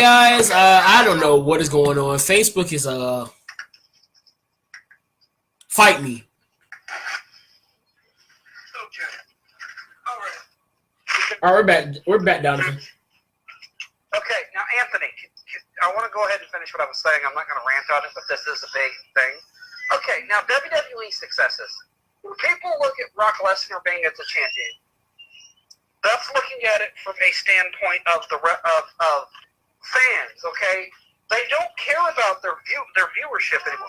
Guys, I don't know what is going on. Facebook is fight me. Okay. All right. All right, we're back. We're back, Donovan. Okay, now Anthony, I want to go ahead and finish what I was saying. I'm not going to rant on it, but this is a big thing. Okay, now WWE successes. When people look at Brock Lesnar being as a champion, that's looking at it from a standpoint of of fans. Okay, they don't care about their viewership anymore.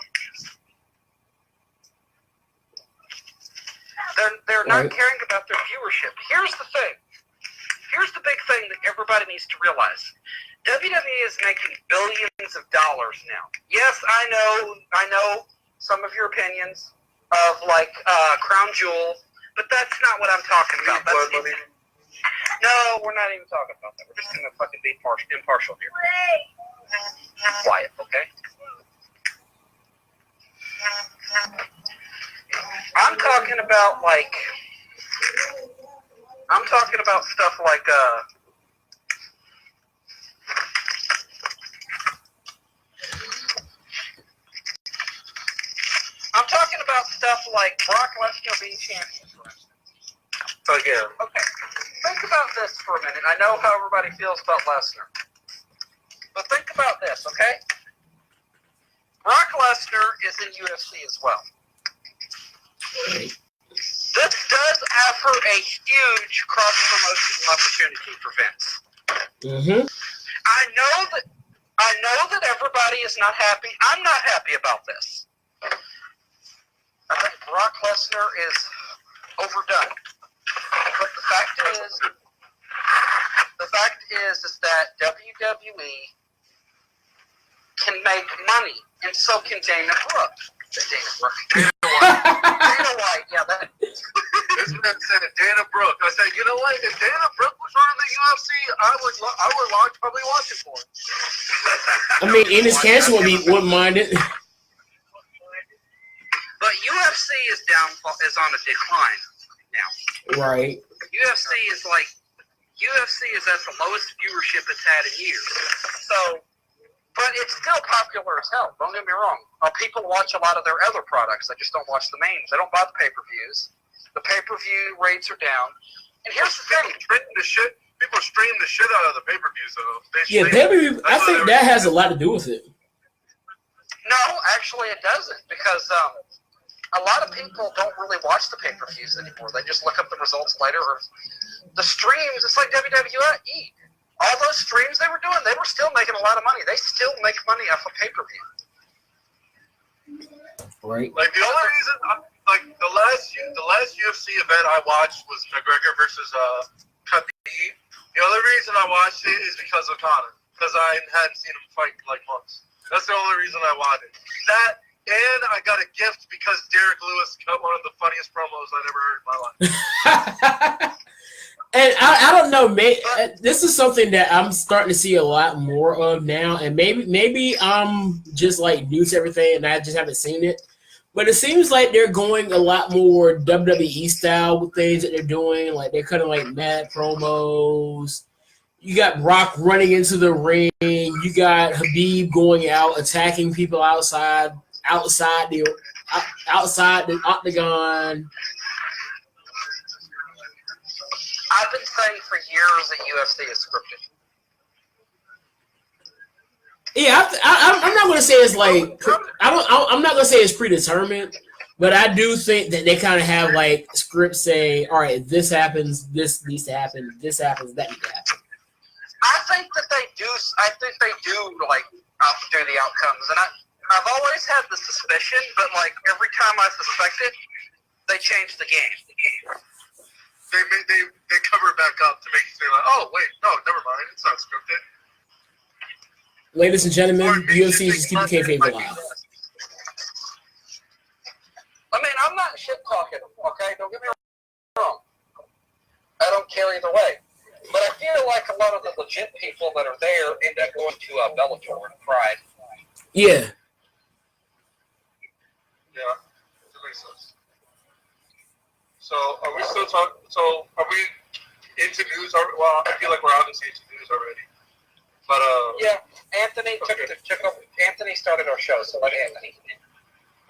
They're not caring about their viewership. Here's the thing. Here's the big thing that everybody needs to realize. WWE is making billions of dollars now. Yes, I know some of your opinions of like Crown Jewel, but that's not what I'm talking about. No, we're not even talking about that. We're just going to fucking be impartial here. Quiet, okay? I'm talking about stuff like Brock Lesnar being champion, for instance. Again. Okay, think about this for a minute. I know how everybody feels about Lesnar, but think about this, okay? Brock Lesnar is in UFC as well. This does offer a huge cross-promotion opportunity for Vince. Mm-hmm. I know that everybody is not happy. I'm not happy about this. I think Brock Lesnar is overdone. But the fact is that WWE can make money, and so can Dana White, yeah, that. This man said it, Dana Brooke. I said, you know what? If Dana Brooke was running the UFC, I would probably watch it for him. I mean, Enos Cancer wouldn't mind it. But UFC is on a decline now. Right. UFC is at the lowest viewership it's had in years. So, but it's still popular as hell. Don't get me wrong. People watch a lot of their other products. They just don't watch the mains. They don't buy the pay-per-views. The pay-per-view rates are down. And here's the thing. People stream the shit out of the pay-per-views, though. Yeah, pay-per-view. I think that has a lot to do with it. No, actually it doesn't, because a lot of people don't really watch the pay-per-views anymore. They just look up the results later. Or the streams, it's like WWE. All those streams they were doing, they were still making a lot of money. They still make money off of pay-per-view. Right. Like, the only reason, the last UFC event I watched was McGregor versus Khabib. The only reason I watched it is because of Conor. Because I hadn't seen him fight in like months. That's the only reason I wanted that. And I got a gift because Derek Lewis cut one of the funniest promos I'd ever heard in my life. And I don't know, this is something that I'm starting to see a lot more of now, and maybe I'm just like new to everything and I just haven't seen it. But it seems like they're going a lot more WWE style with things that they're doing. Like they're kind of like mad promos. You got Brock running into the ring. You got Khabib going out attacking people outside the octagon. I've been saying for years that UFC is scripted. Yeah, I'm not going to say it's like I'm not going to say it's predetermined, but I do think that they kind of have like scripts saying, all right, this happens, this needs to happen, this happens, that needs to happen. I think they do like do the outcomes, and I've always had the suspicion, but like every time I suspect it, they change the game. They cover it back up to make you say like, oh wait, no, never mind, it's not scripted. Ladies and gentlemen, UFC is just keeping kayfabe alive. I mean, I'm not shit talking, okay? Don't get me wrong. I don't care either way. But I feel like a lot of the legit people that are there end up going to Bellator and Pride. Yeah. Yeah, that makes sense. So, are we still talking? So, are we into news? Well, I feel like we're obviously into news already. But Yeah, Anthony took up. Anthony started our show, so let Anthony.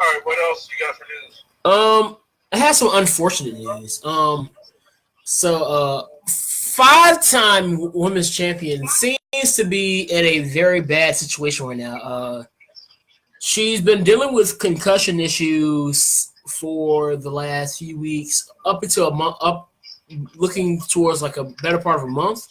all right, what else you got for news? I had some unfortunate news. Five-time women's champion seems to be in a very bad situation right now. She's been dealing with concussion issues for the last few weeks, up until a month, looking towards like a better part of a month.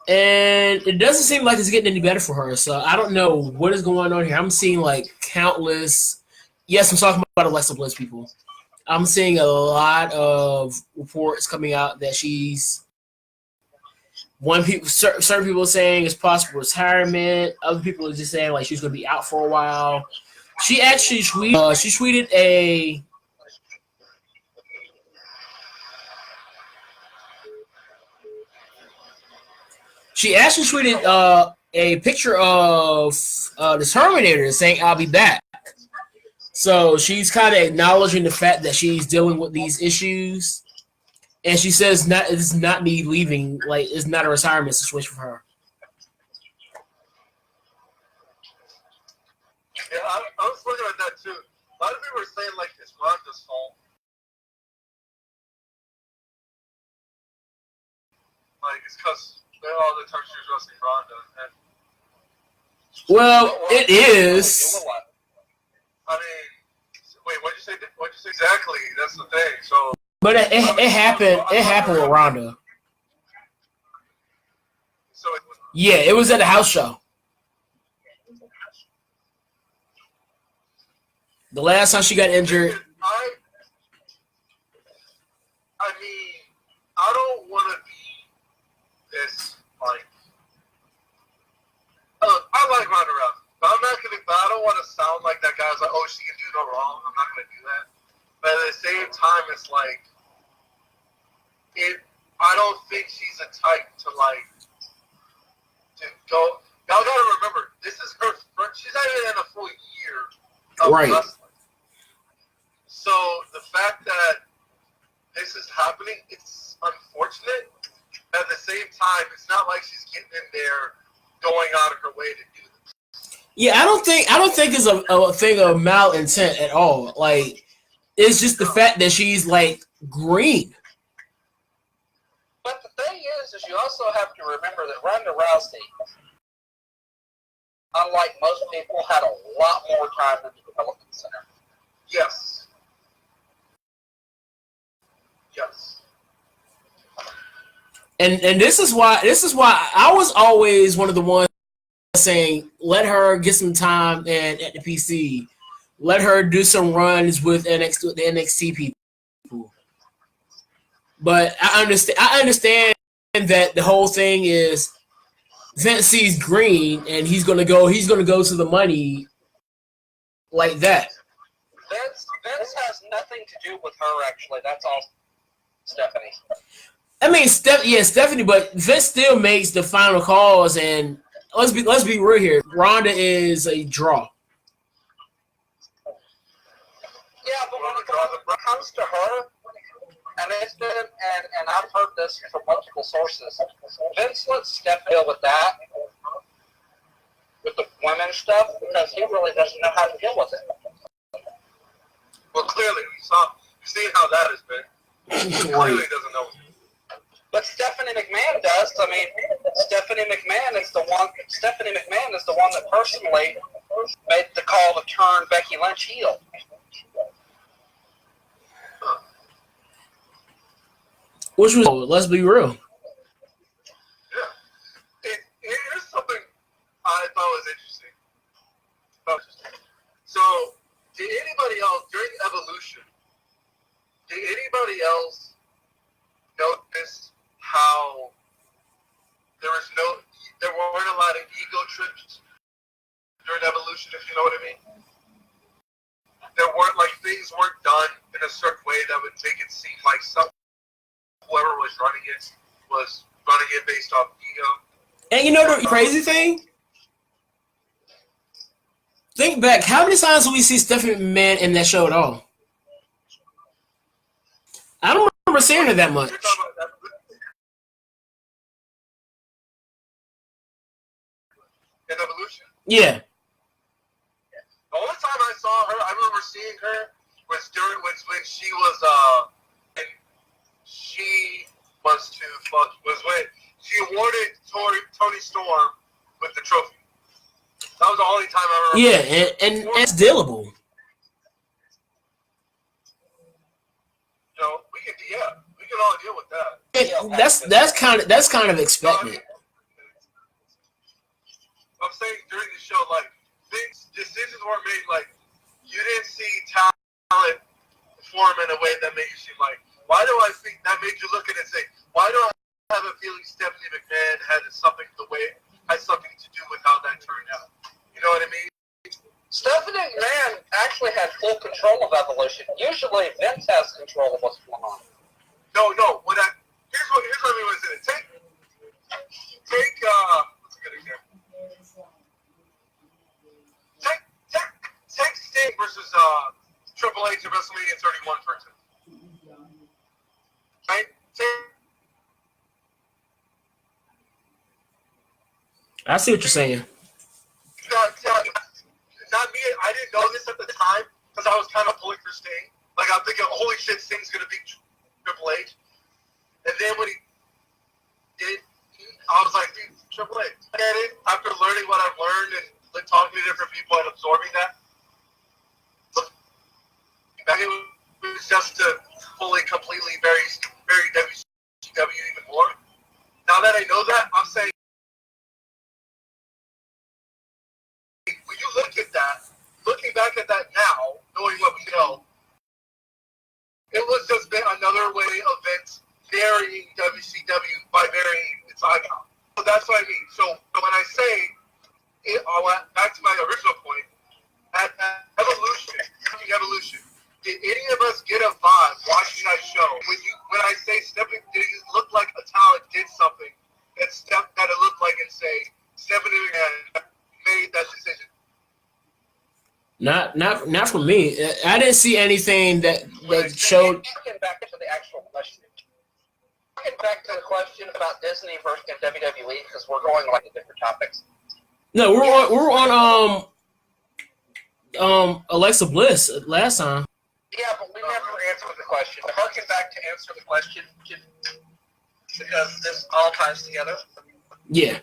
And it doesn't seem like it's getting any better for her. So I don't know what is going on here. I'm seeing like countless. Yes, I'm talking about Alexa Bliss people. I'm seeing a lot of reports coming out that certain people are saying it's possible retirement. Other people are just saying like she's going to be out for a while. She actually tweeted a. She actually tweeted a picture of the Terminator saying, "I'll be back." So she's kind of acknowledging the fact that she's dealing with these issues, and she says, "It's not me leaving. Like it's not a retirement situation for her." Yeah, I was looking at that too. A lot of people were saying like it's Ronda's fault. Like it's because all the time she was wrestling Ronda. Well, it is. I mean, wait, what'd you say? What'd you say exactly? That's the thing. So, But it happened. It happened with Ronda. So Yeah, it was at a house show. The last time she got injured. I mean, I don't want to be this like. I like Ronda Rousey, but I'm not gonna. But I don't want to sound like that guy who's like, oh, she can do no wrong. I'm not gonna do that. But at the same time, it's like, I don't think she's a type to like to go. Y'all gotta remember, this is her. She's not even in a full year of wrestling. So the fact that this is happening, it's unfortunate. At the same time, it's not like she's getting in there, going out of her way to do this. Yeah, I don't think it's a thing of malintent at all. Like, it's just the fact that she's like green. But the thing is you also have to remember that Ronda Rousey, unlike most people, had a lot more time in the development center. Yes. And this is why I was always one of the ones saying let her get some time at the PC, let her do some runs with the NXT people. But I understand that the whole thing is Vince sees green and he's gonna go to the money like that. Vince has nothing to do with her, actually. That's all Stephanie. I mean, Stephanie, but Vince still makes the final calls, and let's be real here. Ronda is a draw. Yeah, but when it comes to her, and it's been, and I've heard this from multiple sources, Vince lets Stephanie deal with that, with the women stuff, because he really doesn't know how to deal with it. Well, clearly, you've seen how that has been. He clearly doesn't know. But Stephanie McMahon does. I mean, Stephanie McMahon is the one that personally made the call to turn Becky Lynch heel. Which was, let's be real. Yeah. Here's something I thought was interesting. So, did anybody else, during Evolution, notice how there weren't a lot of ego trips during Evolution, if you know what I mean? There weren't, like, things weren't done in a certain way that would make it seem like whoever was running it was running it based off ego. And you know the crazy thing? Think back, how many times do we see Stephanie McMahon in that show at all? I don't remember seeing her that much. in Evolution. Yeah. The only time I saw her, I remember seeing her was during when she was and she was when she awarded Tony Storm with the trophy. That was the only time I remember. Yeah, and it's dealable. You know, we can all deal with that. That's kind of expected. I'm saying during the show, like decisions weren't made. Like you didn't see talent form in a way that made you seem like, why do I think that made you look at it and say, why do I have a feeling Stephanie McMahon had something to do with how that turned out? You know what I mean? Stephanie McMahon actually had full control of Evolution. Usually Vince has control of what's going on. No. Here's what I mean when I say it. Take what's a good example? Take Sting versus Triple H at WrestleMania 31 for example. Right? I see what you're saying. Not me. I didn't know this at the time because I was kind of pulling for Sting. Like I'm thinking, holy shit, Sting's gonna beat Triple H. And then when he did, I was like, dude, Triple H. I get it. After learning what I've learned and like, talking to different people and absorbing that, it was just to fully, completely, very WCW even more. Now that I know that, I'm saying, when you look at that, looking back at that now, knowing what we know, it was just been another way of Vince varying WCW by varying its icon. So that's what I mean. So when I say, back to my original point, at Evolution, did any of us get a vibe watching that show? When I say Stephanie, did it look like a talent did something that it looked like and say Stephanie had made that decision? Not for me. I didn't see anything that showed. Getting back to the actual question. Getting back to the question about Disney versus WWE because we're going like different topics. No, we're on Alexa Bliss last time. Yeah, but we never answered the question. Harken back to answer the question because this all ties together. Yeah.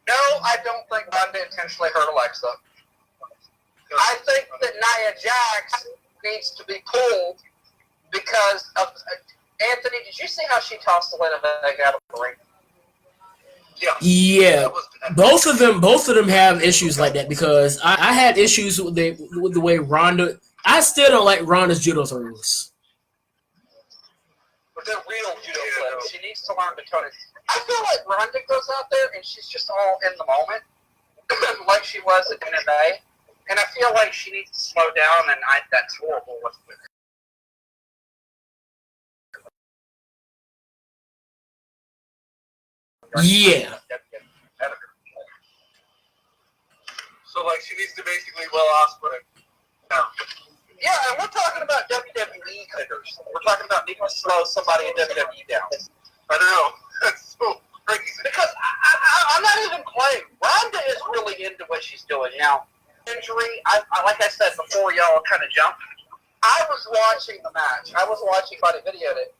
No, I don't think Ronda intentionally hurt Alexa. I think that Nia Jax needs to be pulled because of Anthony. Did you see how she tossed Elena Vega out of the ring? Yeah. Both of them have issues like that because I had issues with the way Ronda. I still don't like Ronda's judo throws. But they're real judo throws. She needs to learn to tone it. I feel like Ronda goes out there and she's just all in the moment, like she was at MMA. And I feel like she needs to slow down, and that's horrible with her. Yeah. So, like, she needs to basically Ospreay now. Yeah, and we're talking about WWE hitters. We're talking about needing to slow somebody in WWE down. I know. That's so crazy. Because I'm not even playing. Ronda is really into what she's doing now. Injury, like I said before, y'all kind of jumped. I was watching the match. I was watching, but I videoed it.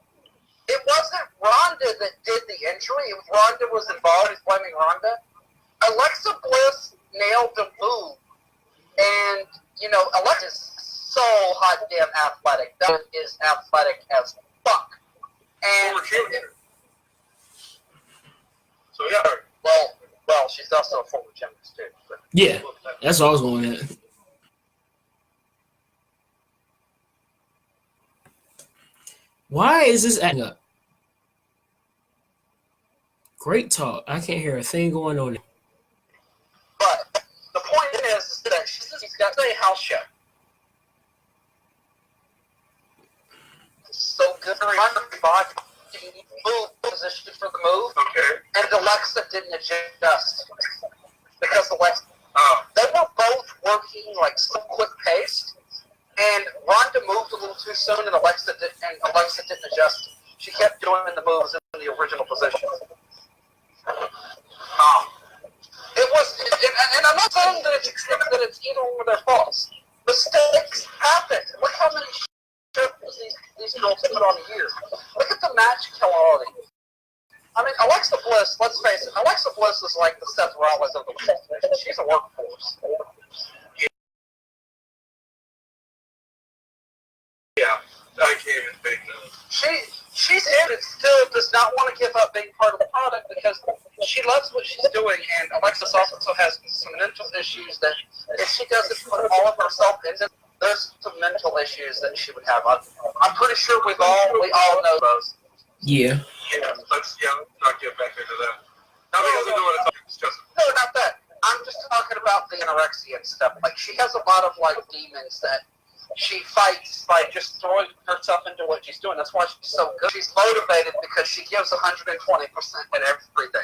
It wasn't Ronda that did the injury. It was Ronda was involved. He's blaming Ronda. Alexa Bliss nailed the move. And, Alexa's so hot damn athletic. That is athletic as fuck. And so, yeah. Well, she's also a former gymnast, too. Yeah, that's what I was going at. Why is this acting up? Great talk. I can't hear a thing going on. But the point is that she's got a house show. So good for move position for the move. Okay. And Alexa didn't adjust because Alexa. They were both working like some quick pace, and Ronda moved a little too soon, and Alexa didn't adjust. She kept doing the moves in the original position. It was, and and I'm not saying that it's either one of their faults. Mistakes happen. Look how many shows these girls put on a year. Look at the match quality. I mean, Alexa Bliss, let's face it, Alexa Bliss is like the Seth Rollins of the world. She's a workforce. Yeah, I can't even think of it. She's in and still does not want to give up being part of the product because she loves what she's doing, and Alexis also has some mental issues that if she doesn't put all of herself into, there's some mental issues that she would have. I'm pretty sure we all know those. Yeah. Yeah, let's not get back into that. Not because we're doing it, it's just No, not that. I'm just talking about the anorexia and stuff. Like, she has a lot of, like, demons that she fights by just throwing herself into what she's doing. That's why she's so good. She's motivated because she gives 120% at everything.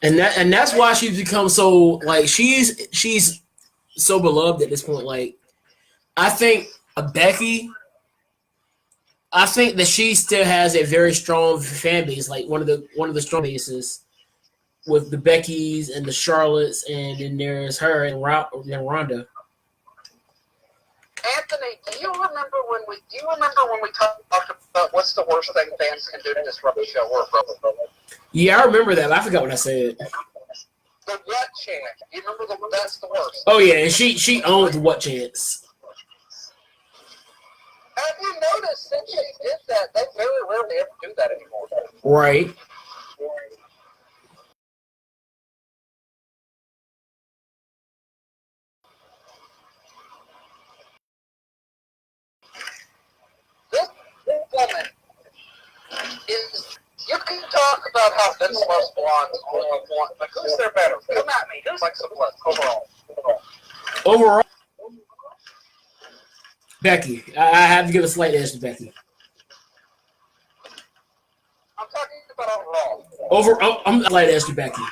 And that's why she's become so, like, she's so beloved at this point. Like, I think Becky, I think that she still has a very strong fan base, like one of the strong bases with the Beckys and the Charlottes, and then there's her and Ronda. Anthony, do you remember when we talked about what's the worst thing fans can do to disrupt the show? Yeah, I remember that. But I forgot what I said. The what chant? You remember that's the worst. Oh yeah, and she owned the what chants. Have you noticed since she did that, they very rarely ever do that anymore? Right. This woman is. You can talk about how Vince loves blondes all you want, but who's their better? Come at me. Who's Alexa Bliss Overall, Becky. I have to give a slight edge to Becky. I'm talking about overall. I'm a slight edge to Becky.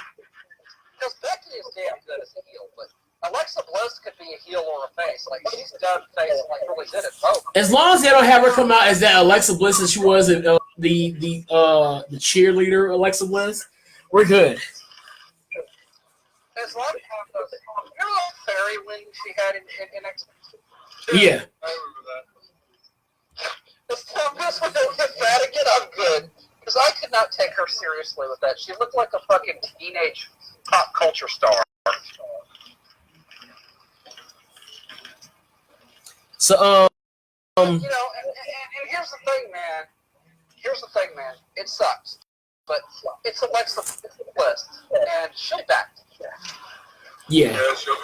Because Becky is damn good as a heel, but Alexa Bliss could be a heel or a face. Like, she's done face like really good at both. As long as they don't have her come out as that Alexa Bliss as she was in the cheerleader Alexa Bliss, we're good. As long as you know that fairy wing she had in X. Yeah. I remember that. This time this one don't get fat again, I'm good. Because I could not take her seriously with that. She looked like a fucking teenage pop culture star. So You know, and here's the thing, man. It sucks. But it's Alexa Bliss. And she'll be back. yeah. Yeah, she'll be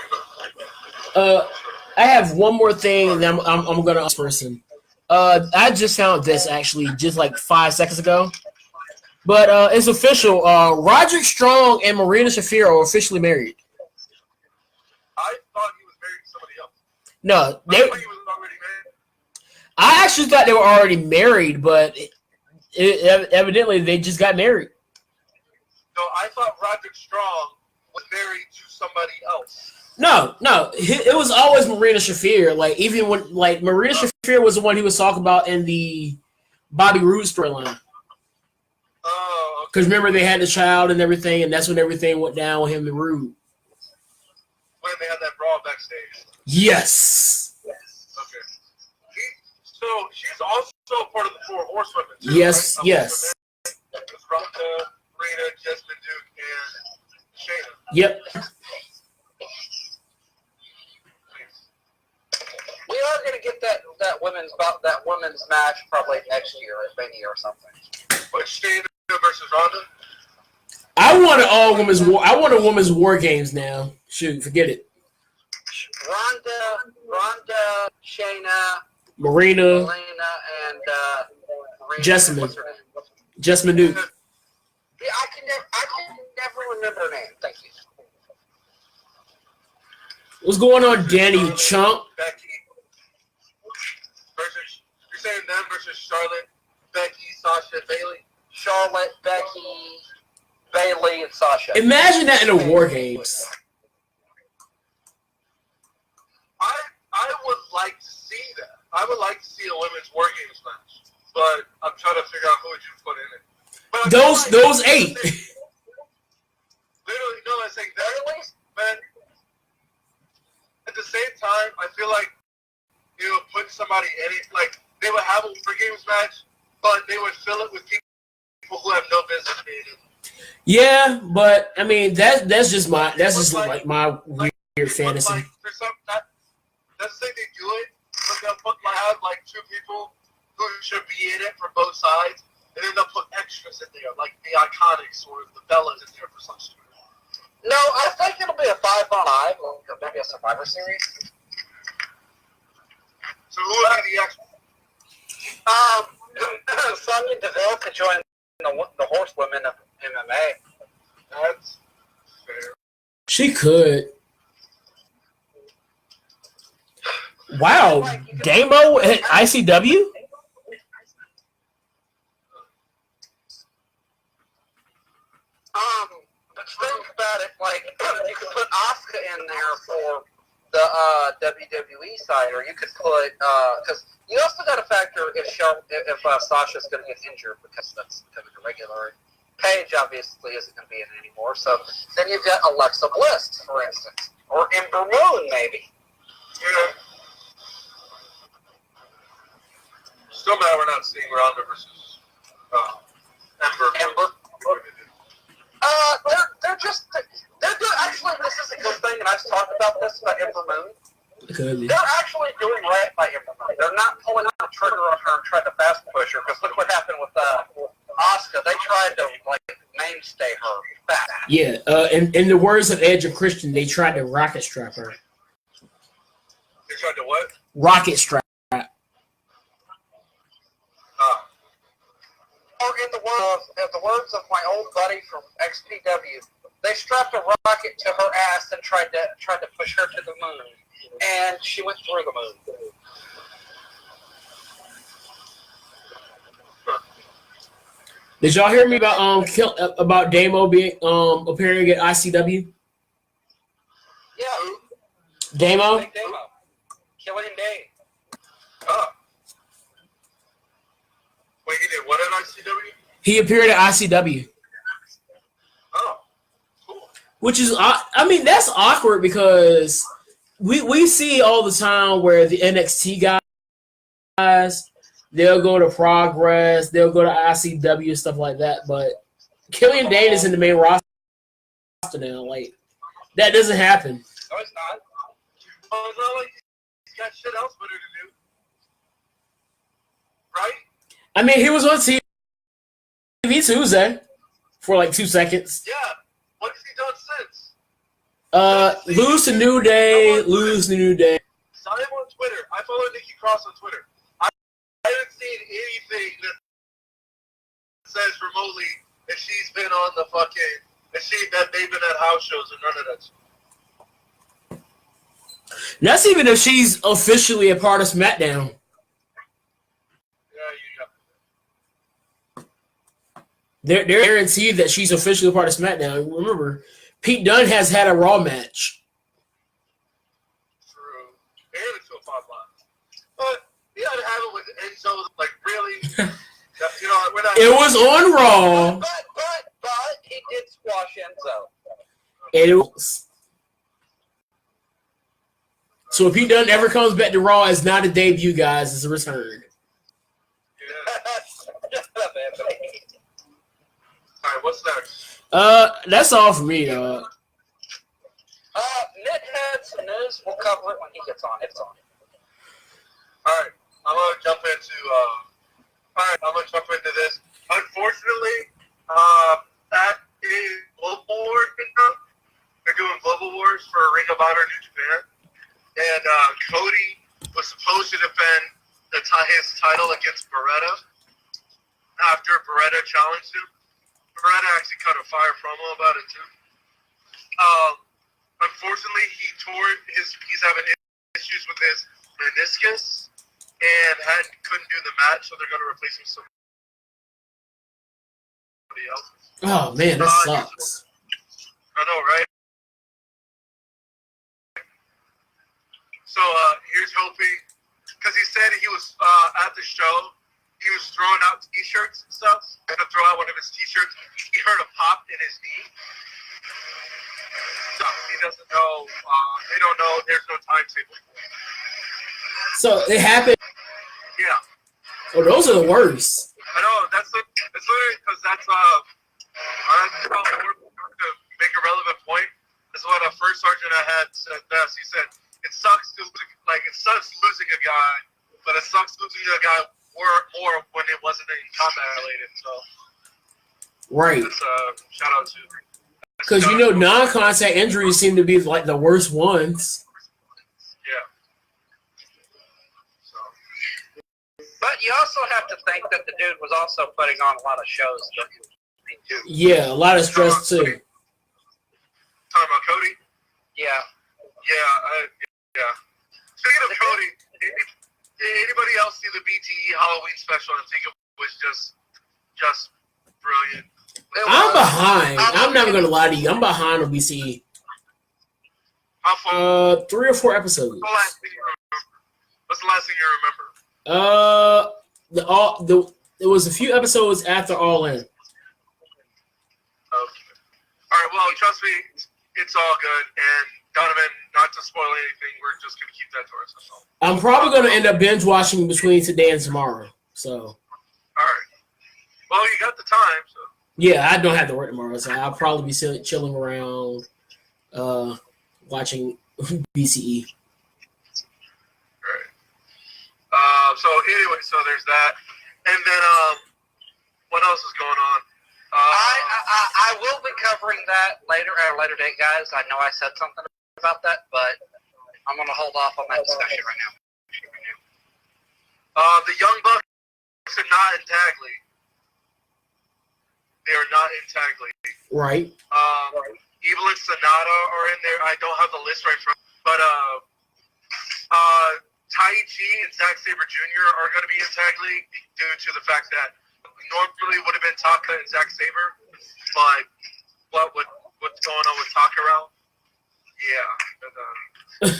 back. I have one more thing that I'm gonna ask person. I just found this actually just like 5 seconds ago, but it's official. Roderick Strong and Marina Shafir are officially married. I thought he was married to somebody else. No, I thought he was already married. I actually thought they were already married, but evidently they just got married. No, I thought Roderick Strong was married to somebody else. No, it was always Marina Shafir. Like, even when, like, Marina Shafir was the one he was talking about in the Bobby Roode storyline. Oh, okay. Because remember, they had the child and everything, and that's when everything went down with him and Roode. When they had that brawl backstage. Yes. Okay. So she's also part of the Four Horsewomen, too, Yes, right? yes. It's Ronda, Rita, Jessamine Duke, and Shayna. Yep. We are going to get that women's match probably next year at Mania or something. But Shayna versus Ronda? I want an all women's war. I want a women's war games now. Shoot, forget it. Ronda, Shayna, Marina, and Jessamine. what's her name? Jessamine Duke. Yeah, I can never remember her name. Thank you. What's going on, Danny Chunk? Becky versus, you're saying them versus Charlotte, Becky, Sasha, Bailey? Charlotte, Becky, Bailey, and Sasha. Imagine that in a war games. I would like to see that. I would like to see a women's war games match, but I'm trying to figure out who would you put in it. But Those 8. Literally, no, I'm saying that feel like they would put somebody in it, like they would have a War Games match, but they would fill it with people who have no business being in it. Yeah, but I mean that's just like my weird fantasy. Like, there's some that's the thing they do it, but they'll have like two people who should be in it from both sides, and then they'll put extras in there, like the Iconics or the Bellas in there for some stupid. No, I think it'll be a 5-on-5, or maybe a Survivor Series. So who would be the extra? Sonya Deville could join the horsewomen of MMA. That's fair. She could. Wow, Damo at ICW? But think about it, like, you could put Asuka in there for the WWE side, or you could put, because you also got to factor if Sasha's going to get injured, because that's kind of irregular. Paige obviously isn't going to be in it anymore, so then you've got Alexa Bliss, for instance, or Ember Moon, maybe. Yeah. Still mad we're not seeing Ronda versus Ember. They're good. Actually, this is a good thing, and I've talked about this about Ember Moon. They're actually doing right by Ember Moon. They're not pulling the trigger on her and trying to fast push her, because look what happened with Asuka. They tried to, like, mainstay her fast. Yeah, in the words of Edge and Christian, they tried to rocket strap her. They tried to what? Rocket strap. Or in the words of my old buddy from XPW, they strapped a rocket to her ass and tried to push her to the moon, and she went through the moon. Did y'all hear me about Damo being appearing at ICW? Yeah. Damo? Big Damo. Killing Day. Oh. Wait, he did what at ICW? He appeared at ICW. Oh, cool. Which is, I mean, that's awkward because we see all the time where the NXT guys, they'll go to Progress, they'll go to ICW, stuff like that. But Killian Dane is in the main roster now. Like, that doesn't happen. No, it's not. Oh, it's not like he's got shit else better to do. Right? I mean, he was on TV Tuesday for like 2 seconds. Yeah. What has he done since? Lose to New Day, lose to New Day. Saw him on Twitter. I follow Nikki Cross on Twitter. I haven't seen anything that says remotely that she's been on the fucking that they've been at house shows and none of that shit. That's even if she's officially a part of SmackDown. They're guaranteed that she's officially a part of SmackDown. Remember, Pete Dunne has had a Raw match. True. And it's a 5 line. But you gotta have it with Enzo, like, really? You know, we're not. It was on Raw. But he did squash Enzo. It was. So if Pete Dunne ever comes back to Raw, it's not a debut, guys. It's a return. Yeah. All right, what's next? That's all for me, dog. Nick had some news. We'll cover it when he gets on. It's on. All right, I'm gonna jump into this. Unfortunately, that is Global Wars. They're doing Global Wars for Ring of Honor New Japan, and Cody was supposed to defend his title against Beretta after Beretta challenged him. Beretta actually cut a fire promo about it too. Unfortunately, he's having issues with his meniscus and couldn't do the match, so they're going to replace him with somebody else. Oh man, that sucks. I know, right? So here's hoping, because he said he was at the show. He was throwing out T-shirts and stuff. And to throw out one of his T-shirts, he heard a pop in his knee. So he doesn't know. They don't know. There's no timetable. So it happened. Yeah. Oh, those are the worst. I know, it's literally because that's to make a relevant point. That's what a first sergeant I had said best. He said, it sucks losing a guy, but it sucks losing a guy more when it wasn't combat related. So Right. that's shout out to. Because you know, non-contact injuries seem to be like the worst ones. Yeah. So. But you also have to think that the dude was also putting on a lot of shows. Yeah, a lot of stress too. Talking about Cody. Yeah. Yeah. Speaking of Cody, did anybody else see the BTE Halloween special? I think it was just brilliant. I'm behind. I'm never gonna lie to you. I'm behind on BCE. How far? 3 or 4 episodes. What's the last thing you remember? There was a few episodes after All In. Okay. All right. Well, trust me, it's all good. And Donovan, not to spoil anything, we're just gonna keep that to ourselves. I'm probably gonna end up binge watching between today and tomorrow. So. All right. Well, you got the time, so. Yeah, I don't have to work tomorrow, so I'll probably be chilling around, watching BCE. Right. So anyway, so there's that, and then what else is going on? I will be covering that later at a later date, guys. I know I said something about that, but I'm going to hold off on that discussion right now. The Young Bucks are not in Tag League. They are not in Tag League. Right. Evil and Sonata are in there. I don't have the list right in front, but Tai Chi and Zack Sabre Jr. are going to be in Tag League due to the fact that normally would have been Taka and Zack Sabre, but what's going on with Taka Rao? Yeah.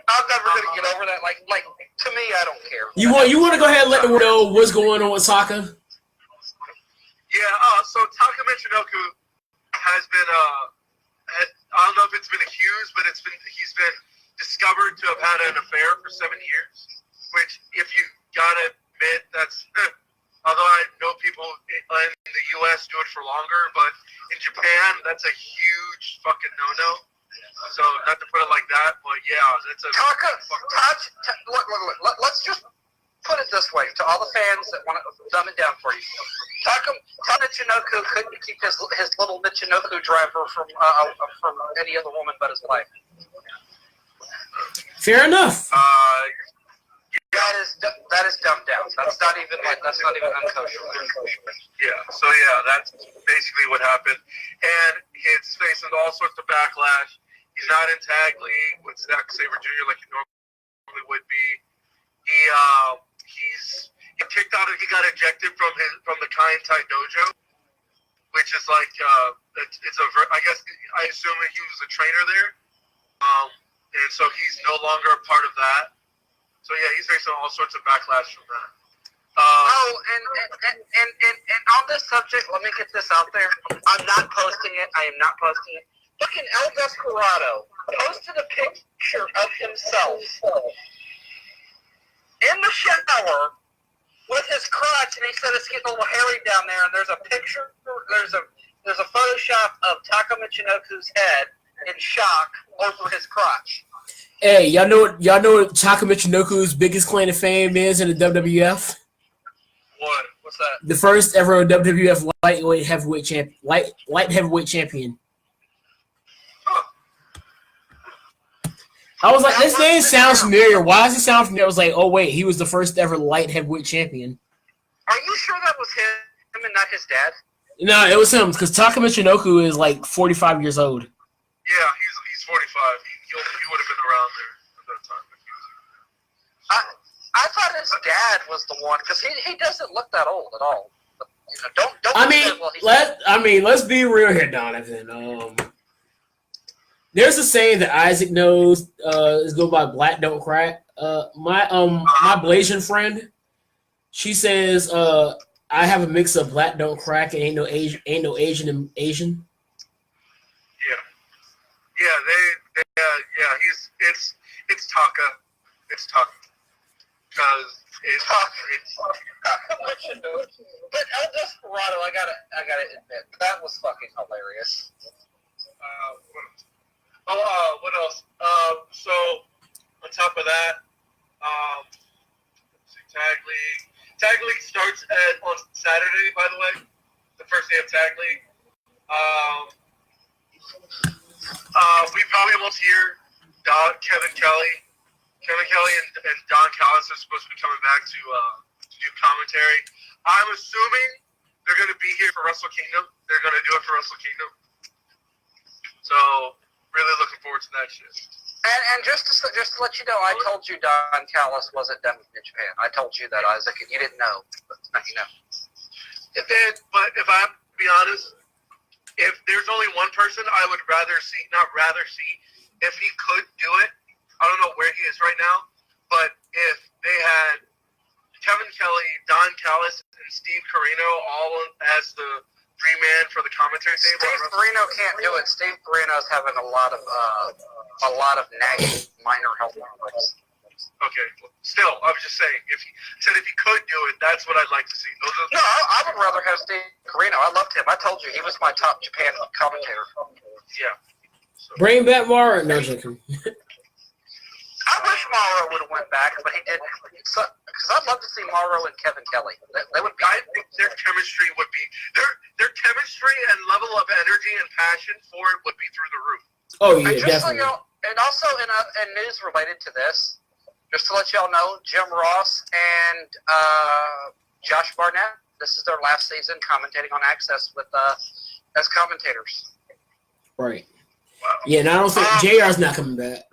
I'm never going to get over that. Like to me, I don't care. You want to go ahead and let the world know what's going on with Sokka? Yeah. So Taka Michinoku has been I don't know if it's been accused, but he's been discovered to have had an affair for 7 years. Which, if you gotta admit, that's although I know people in the U.S. do it for longer, but in Japan, that's a huge fucking no-no. So, not to put it like that, but yeah, that's a... Look, let's just put it this way to all the fans that want to dumb it down for you. Taka Michinoku couldn't keep his little Michinoku driver from any other woman but his wife. Fair enough. That is dumbed down. That's not even unkosher. Yeah. So yeah, that's basically what happened, and he's facing all sorts of backlash. He's not in Tag League with Zack Sabre Jr. like he normally would be. He's kicked out. He got ejected from the Kaientai Dojo, which is like I guess I assume he was a trainer there, and so he's no longer a part of that. So yeah, he's facing all sorts of backlash from that. And on this subject, let me get this out there. I'm not posting it. I am not posting it. Fucking El Desperado posted a picture of himself in the shower with his crotch, and he said it's getting a little hairy down there. And there's a picture. There's a Photoshop of Taka Michinoku's head in shock over his crotch. Hey, y'all know what Taka Michinoku's biggest claim to fame is in the WWF? What? What's that? The first ever WWF light heavyweight champion. Huh. I was like, this name sounds familiar. Why does it sound familiar? I was like, oh wait, he was the first ever light heavyweight champion. Are you sure that was him and not his dad? No, it was him because Taka Michinoku is like 45 years old. Yeah, he's 45. He would have been around there at that time. I thought his dad was the one because he doesn't look that old at all. But, don't. Let's be real here, Donovan. There's a saying that Isaac knows is go by Black Don't Crack. My Blasian friend, she says I have a mix of Black Don't Crack and ain't no Asian in Asian. Yeah, it's Taka. It's Tucker. Because it's But El Desperado, I gotta admit, that was fucking hilarious. what else? So on top of that, Tag League. Tag League starts on Saturday, by the way. The first day of Tag League. We probably won't hear Kevin Kelly. Kevin Kelly and Don Callis are supposed to be coming back to do commentary. I'm assuming they're going to be here for Wrestle Kingdom. They're going to do it for Wrestle Kingdom. So, really looking forward to that shit. And just to let you know, I told you Don Callis wasn't done with New Japan. I told you that, Isaac, and you didn't know. But now you know. But if I have to be honest, if there's only one person I would not rather see, if he could do it, I don't know where he is right now, but if they had Kevin Kelly, Don Callis, and Steve Corino all as the three-man for the commentary table. Steve Corino can't do it. Steve Corino's having a lot of nagging minor health problems. Okay, still, I was just saying, if he could do it, that's what I'd like to see. No, I would rather have Steve Corino. I loved him. I told you he was my top Japan commentator. Yeah. So. Bring back Mara. No, joking. I wish Mauro would have went back, but he didn't. Because I'd love to see Mauro and Kevin Kelly. They would be. I think their chemistry would be their chemistry and level of energy and passion for it would be through the roof. Oh yeah, and definitely. So, and also in news related to this, just to let y'all know, Jim Ross and Josh Barnett. This is their last season commentating on Access with as commentators. Right. Wow. Yeah, and I don't think JR's not coming back.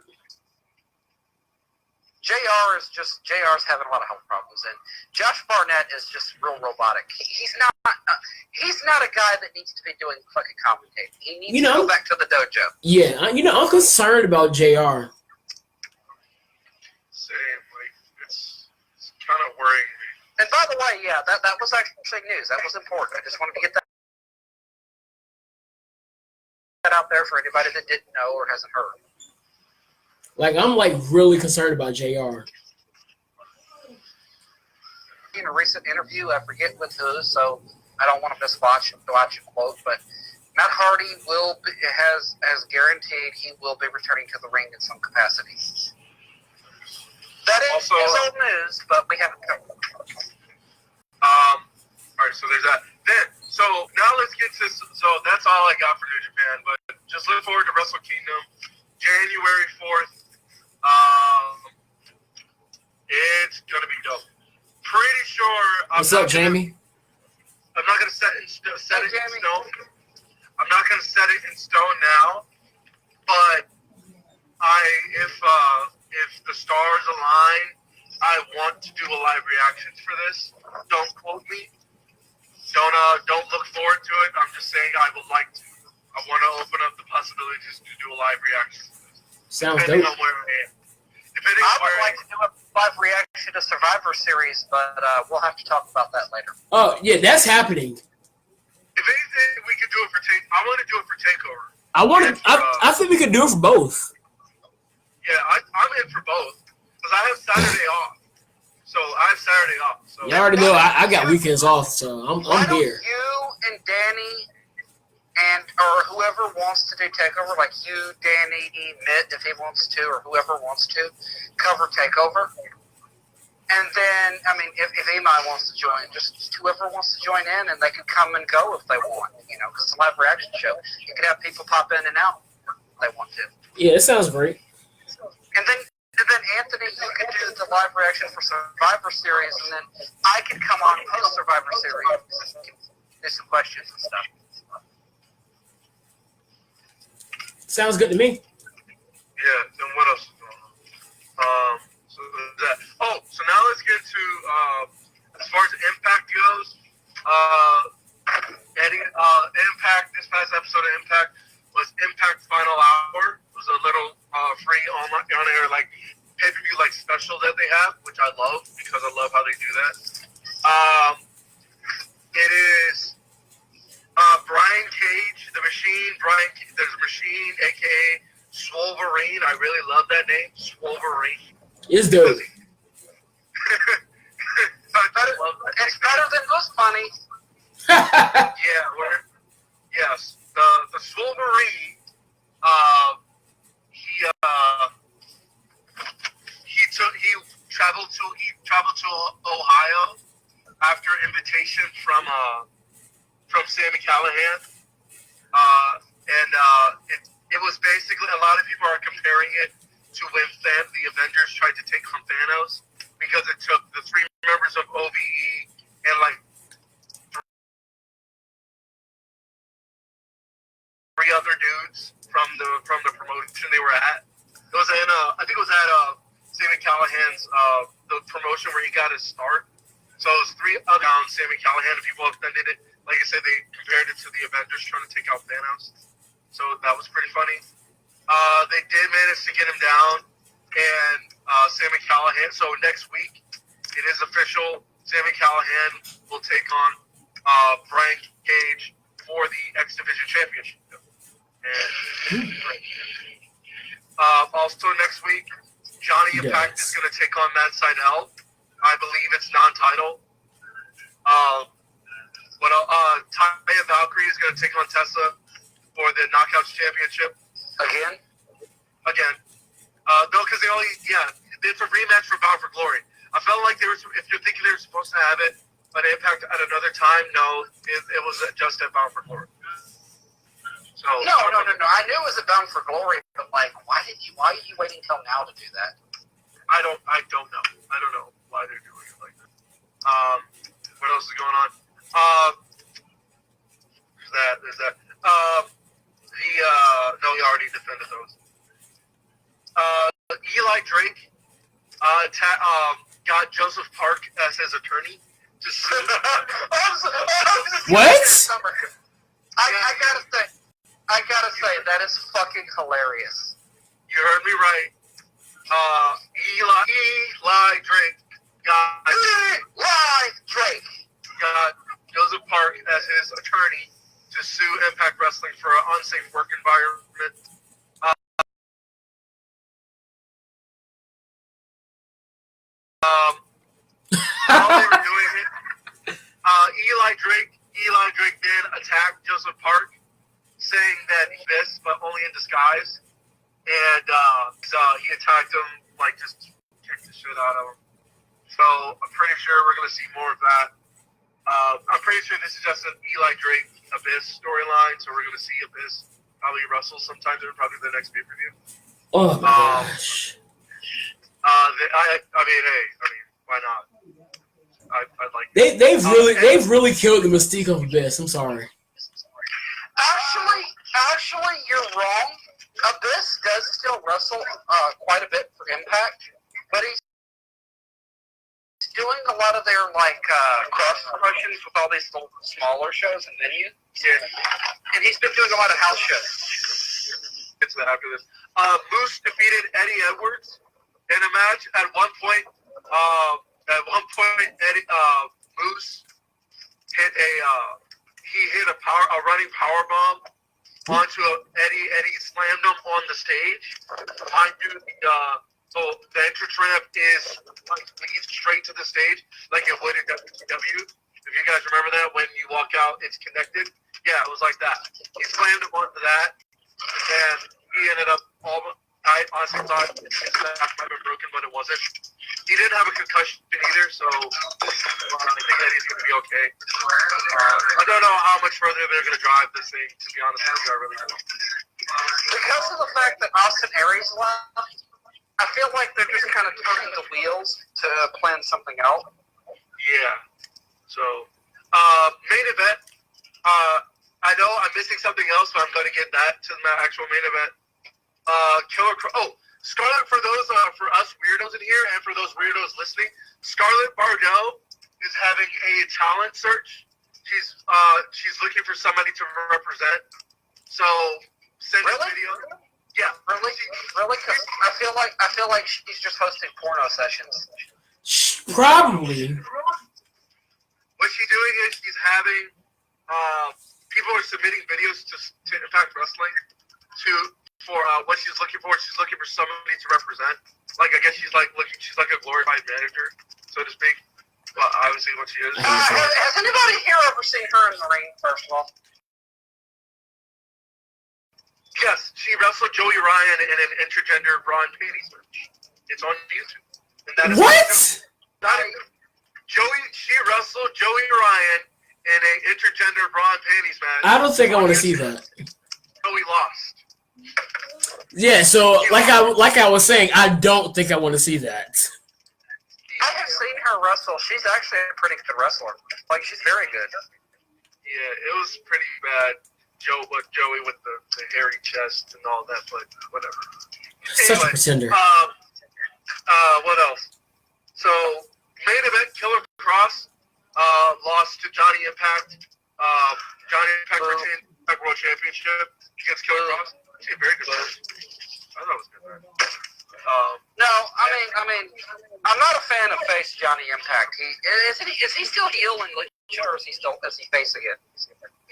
JR's having a lot of health problems, and Josh Barnett is just real robotic. He's not a guy that needs to be doing fucking commentating. He needs to go back to the dojo. Yeah, I'm concerned about JR. Same, it's kind of worrying me. And by the way, yeah, that was actually news. That was important. I just wanted to get that out there for anybody that didn't know or hasn't heard. Like, I'm really concerned about JR. In a recent interview, I forget with who, so I don't want to miswatch a quote, but Matt Hardy has guaranteed he will be returning to the ring in some capacity. That is old news, but we haven't covered it. All right, so there's that. So now let's get to. So that's all I got for New Japan, but just look forward to Wrestle Kingdom, January 4th. It's gonna be dope. Pretty sure. What's up, Jamie? I'm not gonna set it in stone. I'm not gonna set it in stone now, but if the stars align, I want to do a live reaction for this. Don't quote me. Don't look forward to it. I'm just saying I would like to. I want to open up the possibilities to do a live reaction. Sounds depending dope. on where I am. I would like to do a live reaction to Survivor Series, but we'll have to talk about that later. Oh yeah, that's happening. If anything, we could do it for I want to do it for Takeover. I think we could do it for both. Yeah, I'm in for both because I have Saturday off. So I have Saturday off. So You already know I got weekends off, so I'm here. You and Danny or whoever wants to do Takeover, like you, Danny, Mitt, if he wants to, or whoever wants to, cover Takeover. And then, I mean, if Imai wants to join, just whoever wants to join in, and they can come and go if they want, because it's a live reaction show. You can have people pop in and out if they want to. Yeah, it sounds great. And then Anthony, you can do the live reaction for Survivor Series, and then I can come on post Survivor Series and do some questions and stuff. Yeah, Sounds good to me. and what else is going on? So that. Oh, so now let's get to as far as Impact goes. Impact. This past episode of Impact was Impact Final Hour. It was a little free on air pay-per-view special that they have, which I love because I love how they do that. It is Brian Cage, the Machine. There's a Machine, aka Swolverine. I really love that name, Swolverine. It's dope. It's better than Goose Bunny. Yes. The Wolverine, he traveled to Ohio after invitation from Sammy Callahan, it was basically, a lot of people are comparing it to when the Avengers tried to take on Thanos, because it took the 3 members of OVE and like 3 other dudes from the promotion they were at. It was I think it was at Sammy Callahan's the promotion where he got his start. So it was 3 other Sammy Callahan, and people offended it. Like I said, they compared it to the Avengers trying to take out Thanos. So that was pretty funny. They did manage to get him down, and Sammy Callahan. So next week, it is official. Sammy Callahan will take on Brian Cage for the X Division Championship. And also next week, Johnny Impact is going to take on Matt Sydal. I believe it's non-title. Taya Valkyrie is going to take on Tessa for the Knockouts Championship. Again. No, because it's a rematch for Bound for Glory. I felt like if you're thinking they were supposed to have it at Impact at another time, no, it was just at Bound for Glory. So No. I knew it was a Bound for Glory, but like, why are you waiting till now to do that? I don't know. I don't know why they're doing it like that. What else is going on? There's that. No, he already defended those. Eli Drake got Joseph Park as his attorney to sue. What? I gotta say, that is fucking hilarious. You heard me right. Eli Drake got Joseph Park as his attorney to sue Impact Wrestling for an unsafe work environment. While they were doing it, Eli Drake then attacked Joseph Park, saying that he missed, but only in disguise. And he attacked him, like, just kicked the shit out of him. So I'm pretty sure we're going to see more of that. I'm pretty sure this is just an Eli Drake Abyss storyline, so we're going to see Abyss probably wrestle sometime during probably the next pay-per-view. Oh my gosh. Why not? I'd like. They've really killed the mystique of Abyss. I'm sorry. Actually, you're wrong. Abyss does still wrestle quite a bit for Impact, but he's doing a lot of their cross promotions with all these little smaller shows and venues. Yeah. And he's been doing a lot of house shows. Get to that after this. Moose defeated Eddie Edwards in a match. At one point, Moose hit a running power bomb onto Eddie. Eddie slammed him on the stage. Mind you, so the entrance ramp leads straight to the stage, like it would in WCW. If you guys remember that, when you walk out, it's connected. Yeah, it was like that. He slammed him onto that, and he ended up I honestly thought his back might have been broken, but it wasn't. He didn't have a concussion either, so I think that he's going to be okay. I don't know how much further they're going to drive this thing, to be honest with you. I really don't. Because of the fact that Austin Aries left, I feel like they're just kind of turning the wheels to plan something out. Yeah. So, main event. I know I'm missing something else, but I'm going to get that to the actual main event. Scarlett, for us weirdos in here, and for those weirdos listening, Scarlett Bordeaux is having a talent search. She's looking for somebody to represent. So send a video. Yeah, really? Because I feel like she's just hosting porno sessions. Probably. What she's doing is she's having people are submitting videos to Impact Wrestling for what she's looking for. She's looking for somebody to represent. like I guess she's like a glorified manager, so to speak. Well, obviously what she is. Has anybody here ever seen her in the ring? First of all, Yes, she wrestled Joey Ryan in an intergender Braun Panties match. It's on YouTube. And that is What? She wrestled Joey Ryan in an intergender Braun Panties match. I don't think I want to see that. Joey lost. Yeah, so like I was saying, I don't think I want to see that. I have seen her wrestle. She's actually a pretty good wrestler. Like, she's very good. Yeah, it was pretty bad. Joey with the hairy chest and all that, but whatever. Such a Anyway, pretender. what else? So, main event, Killer Cross lost to Johnny Impact. Johnny Impact retained the World Championship against Killer Cross. Actually, a very good match. I thought it was a good match. No, I mean, I'm not a fan of face Johnny Impact. Is he still heel in Lucha, or is he face again?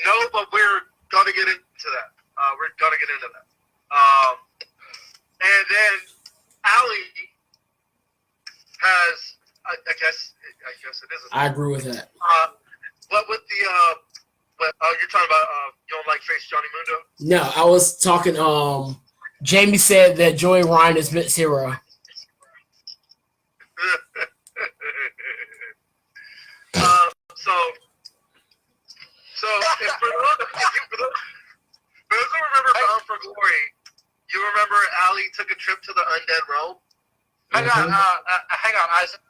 No, but we're gonna get into that. And then Ali has, I guess it is. I agree with that. What with the you're talking about you don't like face Johnny Mundo? No, I was talking. Jamie said that Joey Ryan is Vince Hero. So for those who remember Bound for Glory, you remember Ali took a trip to the Undead Realm? Hang on, Isaac.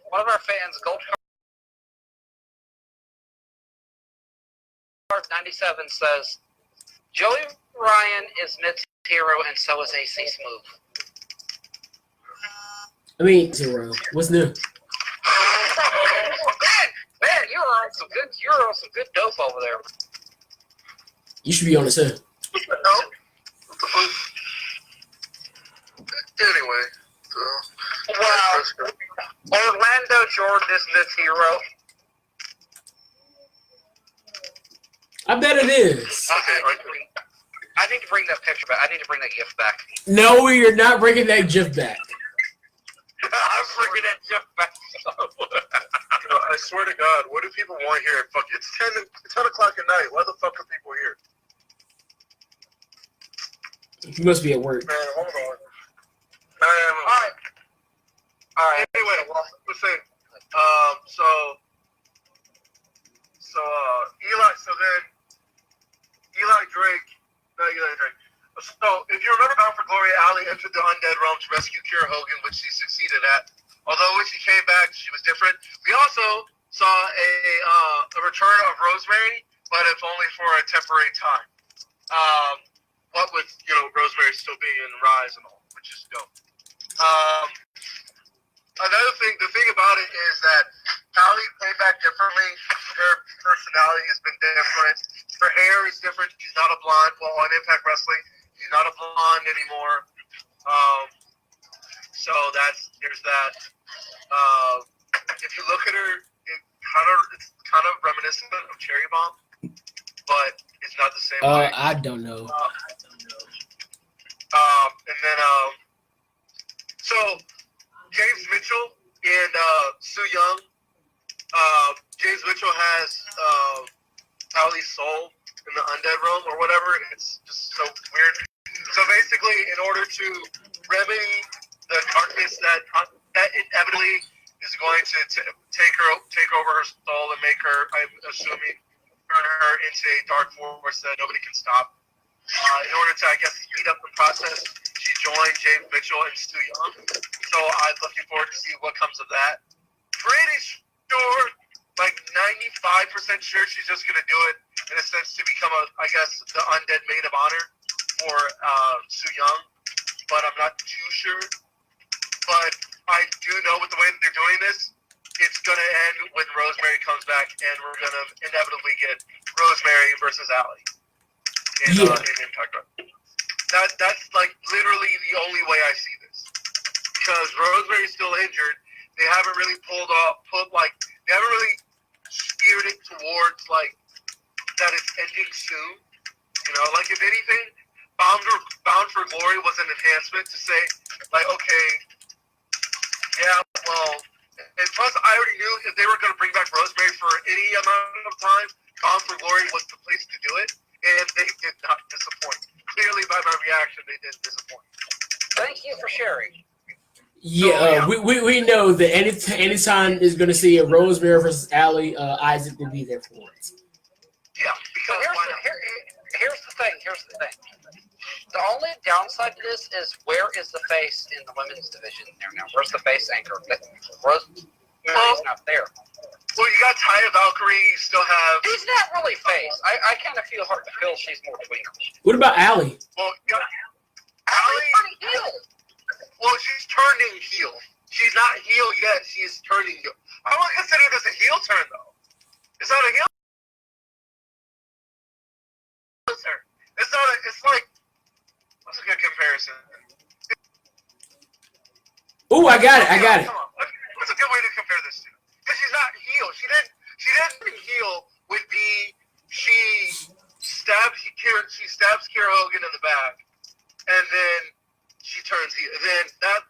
One of our fans, Gold Card 97, says Joey Ryan is Mitt's hero, and so is AC Smooth. I mean, Hero. What's new? Man, you're on some good dope over there. You should be on the show. Anyway, Wow. Orlando Jordan is Mitt's hero. I bet it is. I need to bring that picture back. I need to bring that gift back. No, you're not bringing that GIF back. I'm bringing that gift back. I swear to God, what do people want here? Fuck, it's 10 o'clock at night. Why the fuck are people here? You must be at work. Man, hold on. All right. Anyway, let's say, Eli Drake. So, if you remember Bound for Glory, Ali entered the Undead Realm to rescue Kira Hogan, which she succeeded at. Although when she came back, she was different. We also saw a return of Rosemary, but if only for a temporary time. What with Rosemary still being in Rise and all, which is dope. Another thing, the thing about it is that Ali came back differently. Her personality has been different. Her hair is different. She's not a blonde. Well, on Impact Wrestling, she's not a blonde anymore. So there's that. If you look at her, it's kind of reminiscent of Cherry Bomb, but it's not the same way. I don't know. And then so James Mitchell and Su Yung. James Mitchell has Ali's soul in the Undead Realm or whatever. It's just so weird. So basically, in order to remedy the darkness that inevitably is going to take over her soul and make her, I'm assuming, turn her into a dark force that nobody can stop. In order to, I guess, speed up the process, she joined James Mitchell and Stu Young. So I'm looking forward to see what comes of that. Pretty sure, like 95% sure, she's just going to do it in a sense to become, the Undead Maid of Honor for Su Yung. But I'm not too sure. But I do know with the way that they're doing this, it's going to end when Rosemary comes back, and we're going to inevitably get Rosemary versus Ali in Impact. That's like literally the only way I see this, because Rosemary's still injured. They haven't really they haven't really steered it towards like that it's ending soon. Like if anything, Bound for Glory was an enhancement to say like, okay, Yeah, well, and plus I already knew if they were going to bring back Rosemary for any amount of time, Bound for Glory was the place to do it, and they did not disappoint. Clearly, by my reaction, they didn't disappoint. Thank you for sharing. Yeah, we know that anytime is going to see a Rosemary versus Allie, Isaac will be there for it. Yeah, So because here's the thing. The only downside to this is where is the face in the women's division there now? Where's the face anchor? Rosemary's not there. well, you got Taya Valkyrie, you still have. She's not really face. I kind of feel she's more tweener. What about Allie? Well, you got Allie's Allie. pretty heel. Well, she's turning heel. She's not heel yet. She's turning heel. I wouldn't consider this a heel turn, though. It's not a heel turn. It's not. It's like. What's a good comparison? Oh, I got it. Come on. What's a good way to compare this to? Because she's not heel. She didn't heel with the she stabs Kiera Hogan in the back, and then she turns heel. Then her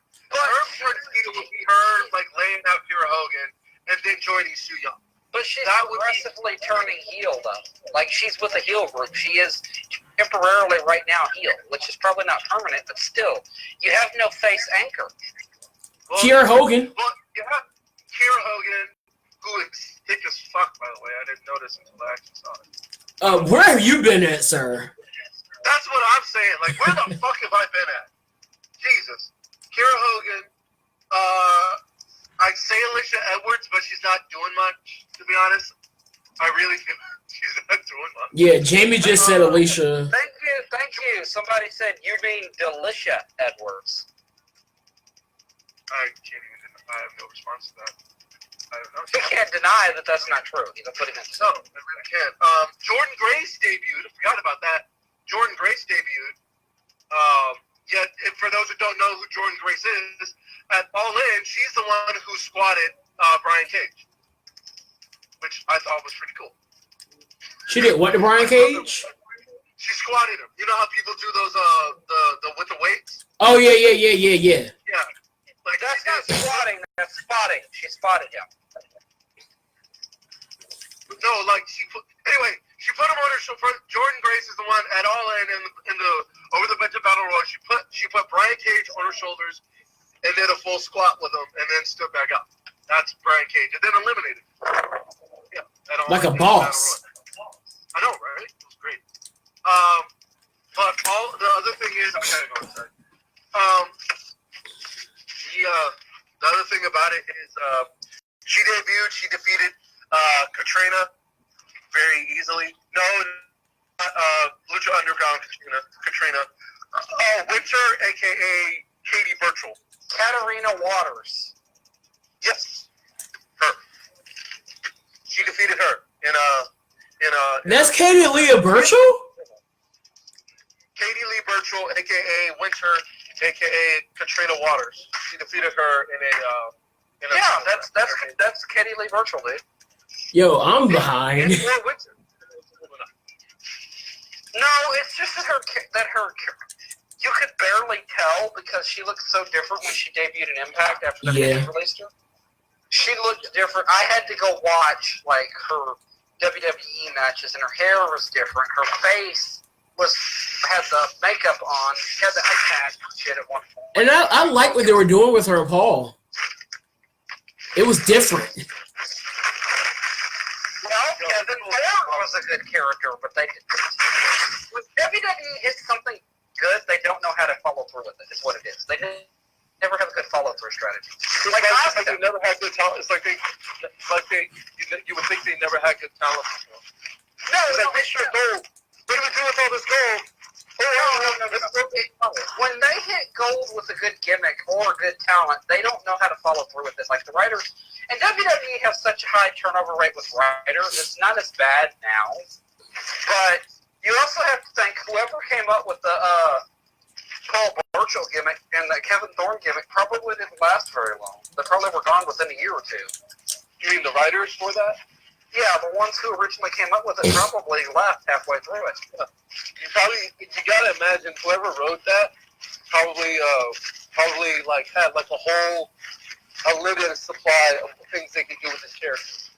turn heel would be her like laying out Kiera Hogan and then joining Su Yung. But she's aggressively turning heel, though. Like, she's with a heel group. She is temporarily right now heel, which is probably not permanent, but still, you have no face anchor. Well, Kiera Hogan. Well, you have Kiera Hogan, who is thick as fuck, by the way. I didn't notice until I actually saw it. Where have you been at, sir? That's what I'm saying. Like, where the fuck have I been at? Jesus. Kiera Hogan, I'd say Alicia Edwards, but she's not doing much, to be honest. I really feel she's not doing much. Yeah, Jamie just said Alicia. Thank you. Somebody said you mean Delicia Edwards. I can't even. I have no response to that. I have no. He can't deny that that's not true. He's putting it. No, I really can't. Jordan Grace debuted. I forgot about that. Jordan Grace debuted. Yet, for those who don't know who Jordan Grace is, at All In, she's the one who squatted Brian Cage, which I thought was pretty cool. She did what to Brian Cage? She squatted him. You know how people do those the with the weights? Oh yeah. Yeah. Like That's not squatting. That's spotting. She spotted him. No, like she put. Anyway, she put him on her shoulder. Jordan Grace is the one at All In the over the bench of Battle Royal. She put Brian Cage on her shoulders and did a full squat with him, and then stood back up. That's Brian Cage, and then eliminated. Yeah, Like a boss. I know, right? It was great. But the other thing is, I gotta go inside. The other thing about it is, she debuted. She defeated Katrina very easily. No, Lucha Underground Katrina. Winter, aka Katie Burchill. Katarina Waters. Yes, her. She defeated her in a. That's Katie Leah Burchill? Katie Lee Burchill, aka Winter, aka Katrina Waters. She defeated her in a. Yeah, that's Katie Lee Burchill, dude. Yo, I'm behind. Or Winter. No, it's just that her you could barely tell because she looked so different when she debuted in Impact after they released her. She looked different. I had to go watch like her WWE matches, and her hair was different. Her face had the makeup on. She had the eye patch shit at one point. And I like what they were doing with her and Paul. It was different. Well, Kevin Ford was a good character, but they didn't. When WWE hits something good, they don't know how to follow through with it. Is what it is. They never have a good follow-through strategy. Like they never had good talent. It's like you would think they never had good talent before. No, They should gold. What do we do with all this gold? No. When they hit gold with a good gimmick or good talent, they don't know how to follow through with it. Like the writers, and WWE has such a high turnover rate with writers. It's not as bad now, but you also have to think whoever came up with the Paul Burchill gimmick and the Kevin Thorne gimmick probably didn't last very long. They probably were gone within a year or two. You mean the writers for that? Yeah, the ones who originally came up with it probably left halfway through it. You gotta imagine whoever wrote that probably like had like a whole a limited supply of things they could do with this character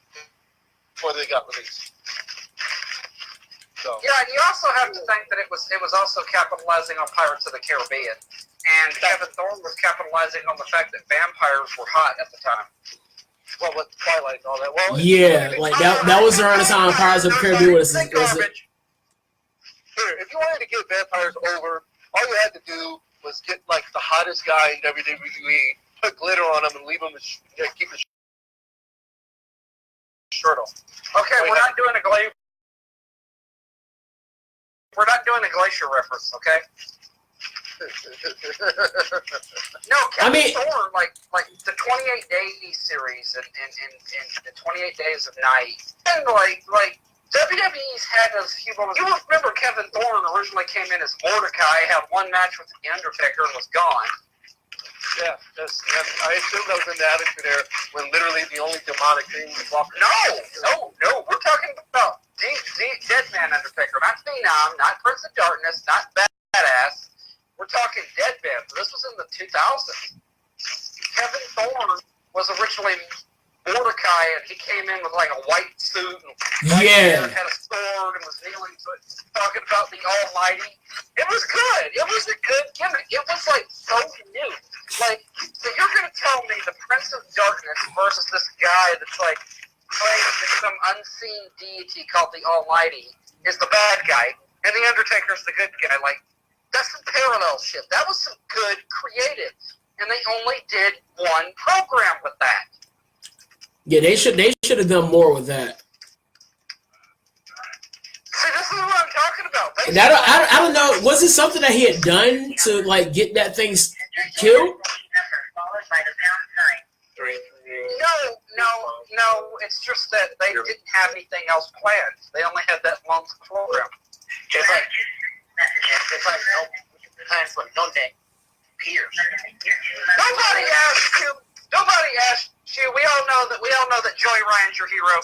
before they got released. So. Yeah, and you also have to think that it was also capitalizing on Pirates of the Caribbean, and Kevin Thorne was capitalizing on the fact that vampires were hot at the time. Well, with Twilight and all that. Well, Yeah, like that was around the time Pirates of the Caribbean was Here, if you wanted to get vampires over, all you had to do was get like the hottest guy in WWE, put glitter on him, and leave him keep his shirt on. Okay, we're not doing a glacier reference, okay? No, Kevin Thorne, like the 28 Days series and the 28 Days of Night, and like WWE's had those few moments. You remember Kevin Thorne originally came in as Mordecai, had one match with The Undertaker, and was gone. Yeah, I assume that was in the Attitude Era when literally the only demonic thing was walking. No, we're talking about Dead Man Undertaker, not Phenom, not Prince of Darkness, not Badass. We're talking Dead Man. This was in the 2000s. Kevin Thorne was originally Mordecai, and he came in with like a white suit and Yeah, had a sword and was kneeling, talking about the Almighty. It was good. It was a good gimmick. It was like so new. Like, so you're gonna tell me the Prince of Darkness versus this guy that's like playing some unseen deity called the Almighty is the bad guy, and the Undertaker's the good guy. Like, that's some parallel shit. That was some good creative, and they only did one program with that. yeah, they should have done more with that. See, this is what I'm talking about. And I don't know. Was it something that he had done to like get that thing killed? No. It's just that they didn't have anything else planned. They only had that month program. It's like no time for no day. Peter. Nobody asked you. We all know that Joey Ryan's your hero.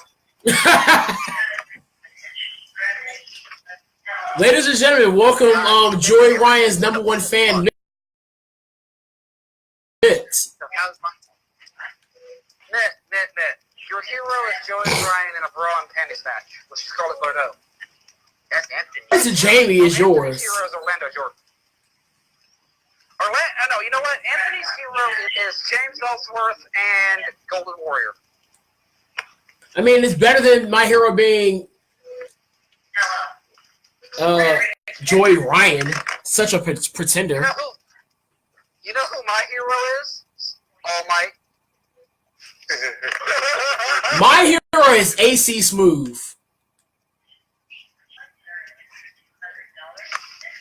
Ladies and gentlemen, welcome Joey Ryan's #1 fan, Mitz. Mitt. Your hero is Joey Ryan in a bra and panties match with Scarlett Bordeaux. That's Anthony. Mr. Jamie is yours. Anthony's hero is Orlando Jordan. No, you know what? Anthony's hero is James Ellsworth and Golden Warrior. I mean, it's better than my hero being Joey Ryan, such a pretender. You know who my hero is? All Might. My hero is AC Smooth.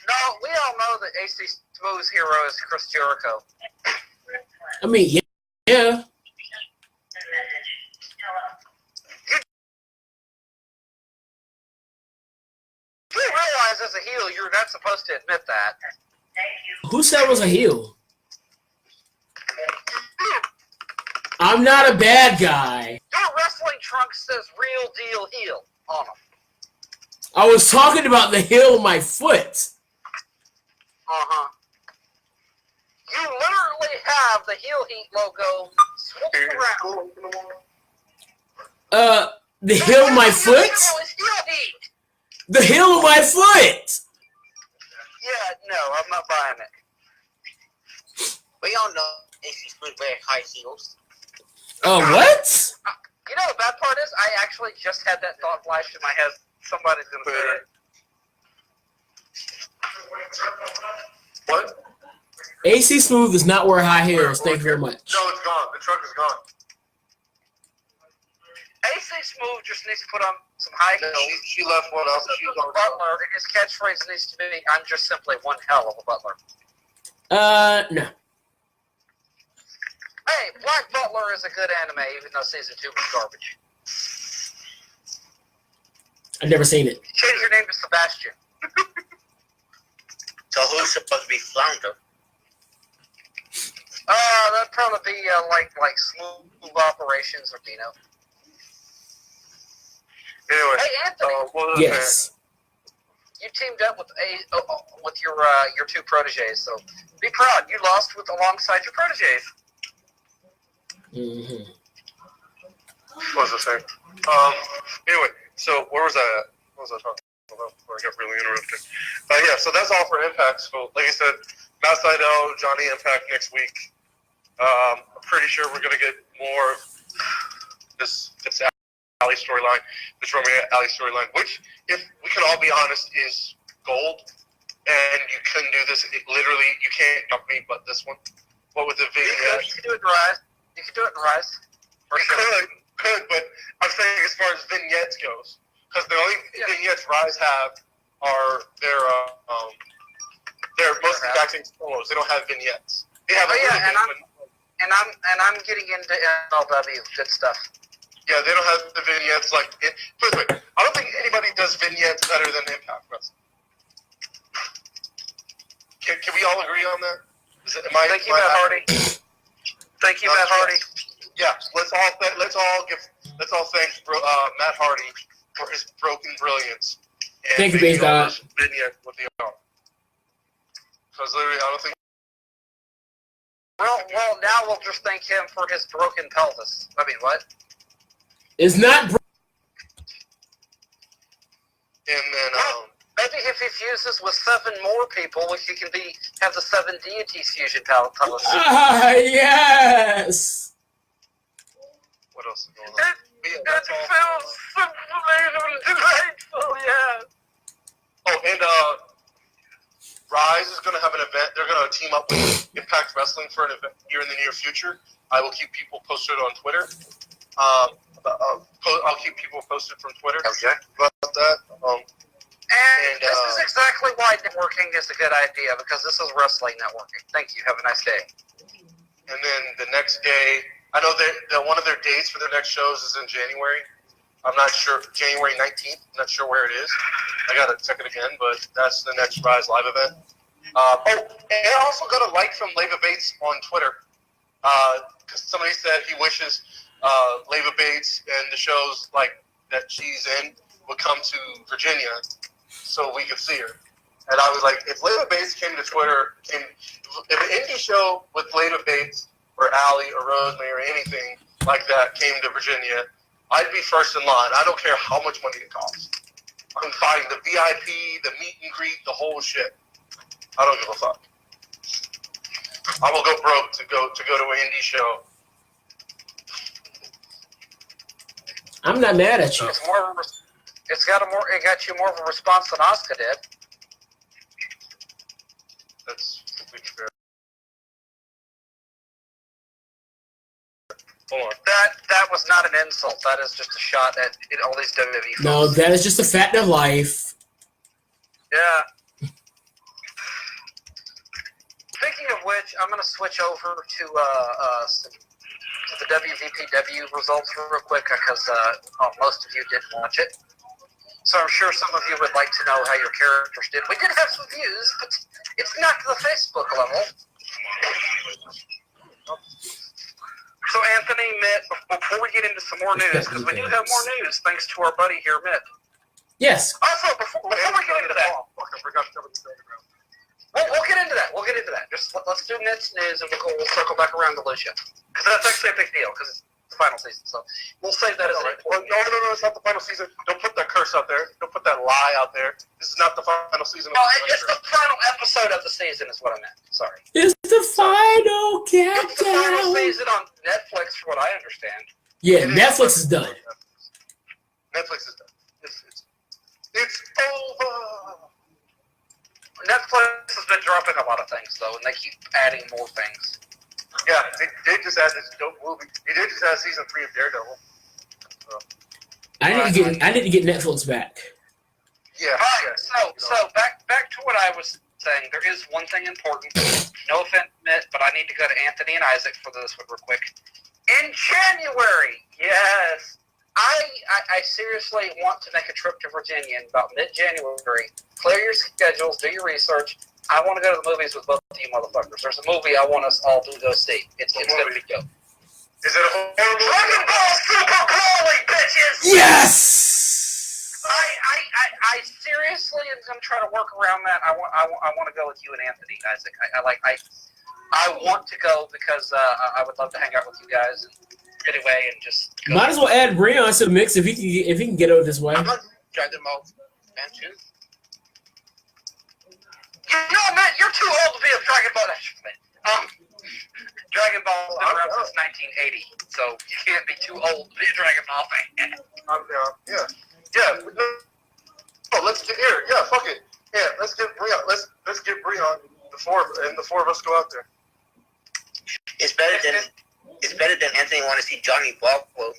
No, we all know that AC Smooth's hero is Chris Jericho. I mean, yeah. You realize as a heel, you're not supposed to admit that. Who said I was a heel? I'm not a bad guy. Your wrestling trunk says real deal heel on them. I was talking about the heel of my foot. Uh-huh. You literally have the Heel Heat logo swooped around. The heel of my foot? Heel Heat. The heel of my foot! Yeah, no, I'm not buying it. We all know AC Smooth wears high heels. What? You know the bad part is, I actually just had that thought flash in my head. Somebody's gonna say it. What? AC Smooth does not wear high heels. Thank you very much. No, it's gone. The truck is gone. AC Smooth just needs to put on some high heels. She left one up. She's on Butler, and his catchphrase needs to be, "I'm just simply one hell of a butler." No. Hey, Black Butler is a good anime, even though season 2 was garbage. I've never seen it. Change your name to Sebastian. So who's supposed to be Flounder? That'd probably be like Smooth Operations or Dino. Anyway, Hey Anthony, what was Yes. you teamed up with your two proteges, so be proud. You lost alongside your proteges. Mm-hmm. What was I saying? Anyway, so where was I at? What was I talking about before I got really interrupted? Yeah, so that's all for Impact. So, like I said, Matt Sydal, Johnny Impact next week. I'm pretty sure we're going to get more of this Alley storyline, this Romeo Alley storyline, which, if we can all be honest, is gold. And you couldn't do this. Literally, you can't dump me but this one. What with the vignette? You can do it in Rise. You can do it in Rise. For sure. Could, but I'm saying as far as vignettes goes, because the only vignettes Rise have are their mostly acting solos. They don't have vignettes. They have and I'm getting into MLW good stuff. Yeah, they don't have the vignettes like it. Put it this way, I don't think anybody does vignettes better than Impact Wrestling. Can we all agree on that? Thank you, Matt Hardy. Thank you, Matt Hardy. Yeah, let's all thank Matt Hardy for his broken brilliance. And Thank you, Base God. Vignette with the arm. Because literally, I don't think. Well, now we'll just thank him for his broken pelvis. I mean, what? It's not. And then, maybe if he fuses with 7 more people, he can have the 7 deities fusion pelvis. Yes. What else is going on? It feels so delightful, yeah. Oh, and Rise is going to have an event. They're going to team up with Impact Wrestling for an event here in the near future. I will keep people posted on Twitter. I'll keep people posted from Twitter about that. And this is exactly why networking is a good idea, because this is wrestling networking. Thank you. Have a nice day. And then the next day, I know that one of their dates for their next shows is in January. I'm not sure, January 19th. I'm not sure where it is. I got to check it again, but that's the next Rise Live event. And I also got a like from Leva Bates on Twitter, because somebody said he wishes Leva Bates and the shows like that she's in would come to Virginia so we could see her. And I was like, if Leva Bates came to Twitter, if an indie show with Leva Bates or Allie or Rosemary or anything like that came to Virginia, I'd be first in line. I don't care how much money it costs. I'm buying the VIP, the meet and greet, the whole shit. I don't give a fuck. I will go broke to go to an indie show. I'm not mad at you. It got you more of a response than Asuka did. That's completely fair. Hold on. That was not an insult. That is just a shot at all these WWE. No, that is just a fact of life. Yeah. Speaking of which, I'm going to switch over to the WVPW results real quick, because most of you didn't watch it. So I'm sure some of you would like to know how your characters did. We did have some views, but it's not to the Facebook level. So Anthony, Mitt, before we get into some more news, because we do have more news thanks to our buddy here, Mitt. Yes. Also, before we get into that, we'll get into that. We'll get into that. Just let's do Mitt's news, and we'll circle back around to Lucia, because that's actually a big deal, because it's the final season. So we'll save that as an important. No, it's not the final season. Don't put that curse out there. Don't put that lie out there. This is not the final season. No, it's the final episode of the season is what I meant. Sorry. It's the final countdown. It's the final season on Netflix, from what I understand. Yeah, Netflix is done. Netflix is done. It's over. Netflix has been dropping a lot of things, though, and they keep adding more things. Yeah, they did just add this dope movie. They did just add season 3 of Daredevil. I need to get Netflix back. Yeah. So back to what I was saying. There is one thing important. No offense, Mitt, but I need to go to Anthony and Isaac for this one real quick. In January, yes, I seriously want to make a trip to Virginia in about mid-January. Clear your schedules, do your research. I want to go to the movies with both of you motherfuckers. There's a movie I want us all to go see. It's going to be dope. Is it a horror movie? Dragon Ball Super Broly, bitches! Yes! I seriously am going to try to work around that. I want to go with you and Anthony, Isaac. I want to go because I would love to hang out with you guys anyway and just go. Might as well add Breon to the mix if he can get over this way. I'm a Dragon Ball fan too. You know, man, you're too old to be a Dragon Ball fan. Dragon Ball's been around since 1980, so you can't be too old to be a Dragon Ball fan. Yeah. Oh, let's get here. Yeah, fuck it. Yeah, let's get Breon. Let's get Breon. The four of us go out there. It's better than Anthony want to see Johnny Bravo.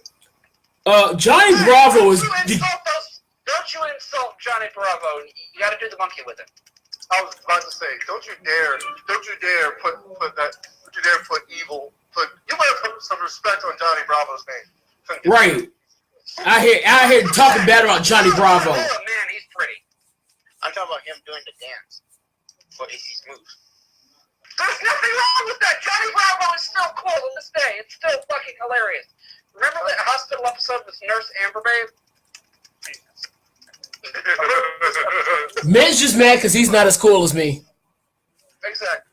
Johnny Bravo is. Don't you insult Johnny Bravo? You got to do the monkey with him. I was about to say, don't you dare put evil. You better put some respect on Johnny Bravo's name. Right. I hear talking bad about Johnny Bravo. Oh man, he's pretty. I'm talking about him doing the dance for AC Smooth. There's nothing wrong with that. Johnny Bravo is still cool to this day. It's still fucking hilarious. Remember that hospital episode with Nurse Amber Babe? Man's just mad because he's not as cool as me. Exactly.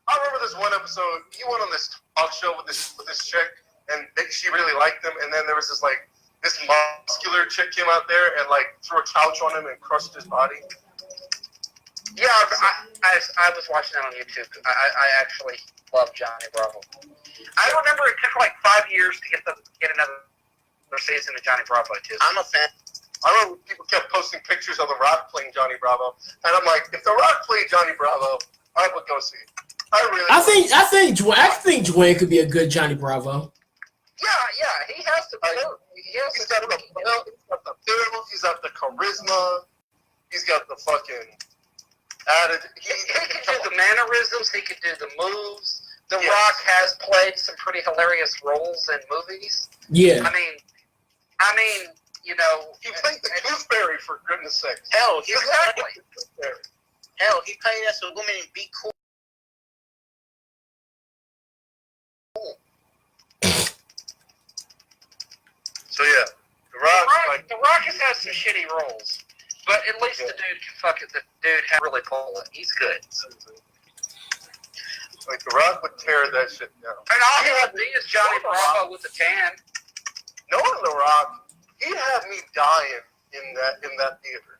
I remember this one episode. He went on this talk show with this chick, and she really liked him. And then there was this muscular chick came out there and threw a couch on him and crushed his body. Yeah, I was watching that on YouTube. I actually love Johnny Bravo. I remember it took 5 years to get another season of Johnny Bravo too. I'm a fan. I remember people kept posting pictures of The Rock playing Johnny Bravo, and I'm like, if The Rock played Johnny Bravo, I would go see it. I think Dwayne could be a good Johnny Bravo. Yeah, he has to. He's got the build, he's got the charisma, he's got the fucking attitude. He can do the mannerisms, he can do the moves. The Rock has played some pretty hilarious roles in movies. Yeah. I mean, you know, He played the Tooth Fairy, for goodness sakes. Hell, he played as a woman in Be Cool. So yeah, The Rock has had some shitty roles, but at least the dude can the dude has really pull it. He's good. The Rock would tear that shit down. And all he would be is Johnny Bravo with a tan. Knowing The Rock, he had me dying in that theater.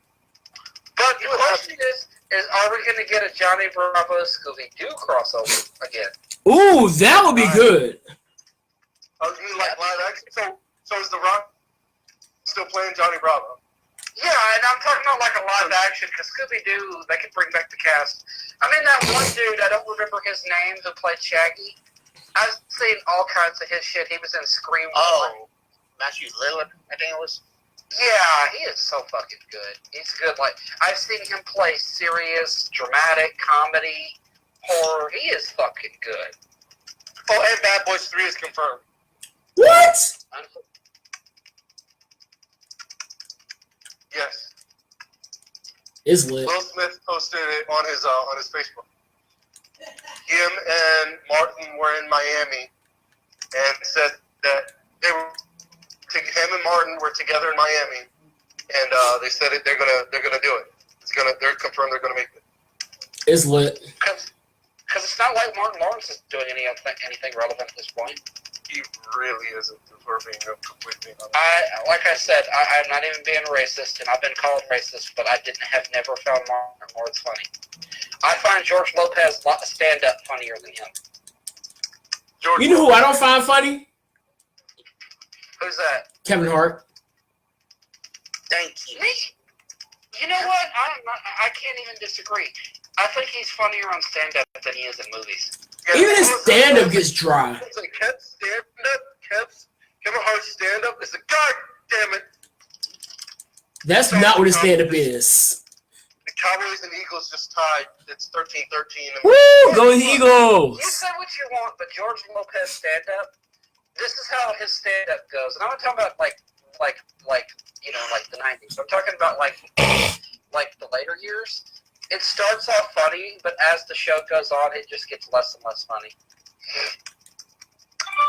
But the question is are we going to get a Johnny Bravo Scooby-Doo crossover again? Ooh, that would be good. Oh, you mean live action? So is The Rock still playing Johnny Bravo? Yeah, and I'm talking about a live action, because Scooby-Doo, they could bring back the cast. I mean, that one dude, I don't remember his name, who played Shaggy. I've seen all kinds of his shit. He was in Scream. Oh, Matthew Lillard, I think it was. Yeah, he is so fucking good. He's good. I've seen him play serious, dramatic, comedy, horror. He is fucking good. Oh, and Bad Boys 3 is confirmed. What? Yes. It's lit. Will Smith posted it on his Facebook. Him and Martin were in Miami, and said that him and Martin were together in Miami, and they said they're gonna do it. They're confirmed they're gonna make it. It's lit. Because it's not like Martin Lawrence is doing anything relevant at this point. He really isn't. We're being completely honest. Like I said, I'm not even being racist, and I've been called racist, but I have never found Martin Lawrence funny. I find George Lopez stand-up funnier than him. You know who I don't find funny? Who's that? Kevin Hart. Thank you. Me? You know what? I can't even disagree. I think he's funnier on stand-up than he is in movies. Yeah, Even his stand-up gets dry. Kevin Hart's stand-up is God damn it. That's not what his stand-up is. The Cowboys and Eagles just tied. It's 13-13. Woo! Go Eagles! You say what you want, but George Lopez stand-up, this is how his stand-up goes. And I'm not talking about like the 90s. I'm talking about like the later years. It starts off funny, but as the show goes on, it just gets less and less funny.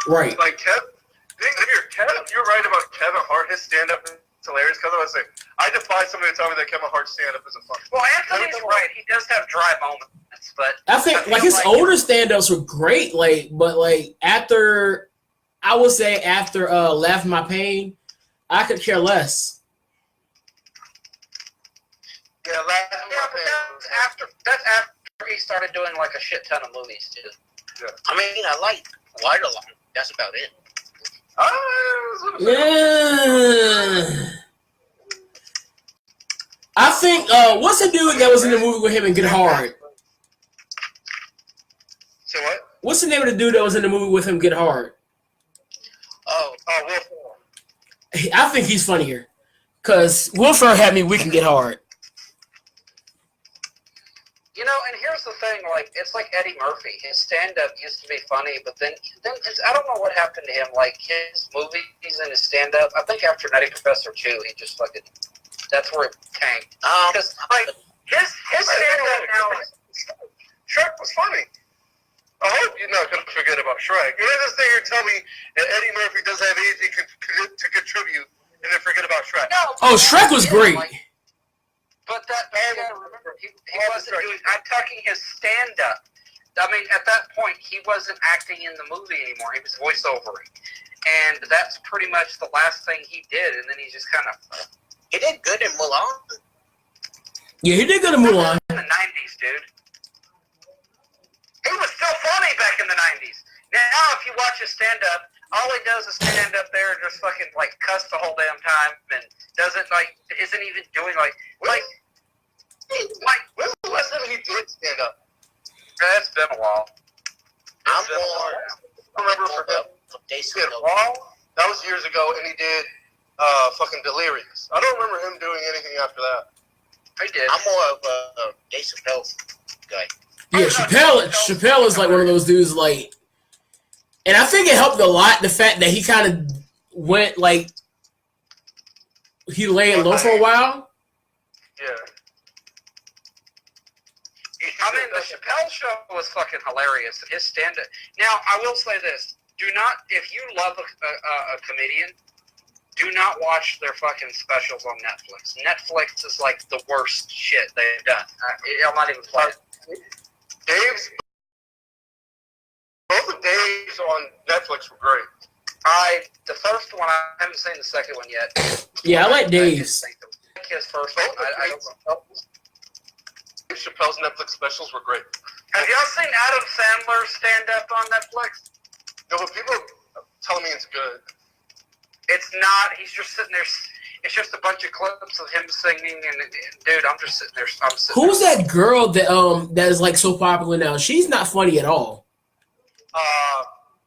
Right. You're right about Kevin Hart. His stand-up hilarious because I say I defy somebody to tell me that Kevin Hart's stand-up isn't funny. Well, Anthony's right. He does have dry moments, but I think like his older stand-ups were great, but after I would say after Laugh My Pain, I could care less. Yeah, that's after he started doing like a shit ton of movies too. Yeah. I mean, I like Ride Along. That's about it. Yeah. I think what's the dude that was in the movie with him and Get Hard? So what? What's the name of the dude that was in the movie with him Get Hard? Oh, Will Ferrell. I think he's funnier. Cause Will Ferrell had me weak and Get Hard. You know, and here's the thing, like, it's like Eddie Murphy. His stand-up used to be funny, but then I don't know what happened to him. Like, his movies and his stand-up, I think after Nutty Professor 2, he just fucking, that's where it tanked. Because, like, his stand-up now is... Shrek was funny. I hope you're not going to forget about Shrek. You're not going to sit here and tell me that Eddie Murphy doesn't have anything to contribute and then forget about Shrek. No, Oh, Shrek was great. Like, but you gotta remember, he wasn't doing. I'm talking his stand-up. I mean, at that point, he wasn't acting in the movie anymore. He was voiceovering, and that's pretty much the last thing he did. And then he just kind of. he did good in Mulan. Yeah, he did go to Mulan. In the '90s, dude. He was still funny back in the '90s. Now, if you watch his stand-up, all he does is stand up there and just fucking like cuss the whole damn time, and isn't even doing like. When's the last time he did stand up? It's been a while. I remember for him. He did Raw. That was years ago, and he did fucking Delirious. I don't remember him doing anything after that. He did. I'm more of a Dave Chappelle guy. Yeah, Chappelle is like one of those dudes like, and I think it helped a lot the fact that he kind of went like he lay low for a while. Yeah. I mean, the Chappelle show was fucking hilarious. His stand-up. Now, I will say this: do not, if you love a comedian, do not watch their fucking specials on Netflix. Netflix is like the worst shit they've done. I'm not even playing. Both of Dave's on Netflix were great. The first one, I haven't seen the second one yet. Yeah, I like Dave's. I like his first one. I don't know. Dave Chappelle's Netflix specials were great. Have y'all seen Adam Sandler's stand-up on Netflix? No, but people telling me it's good. It's not. He's just sitting there. It's just a bunch of clips of him singing, and dude, I'm just sitting there. Who's that girl that is like so popular now? She's not funny at all.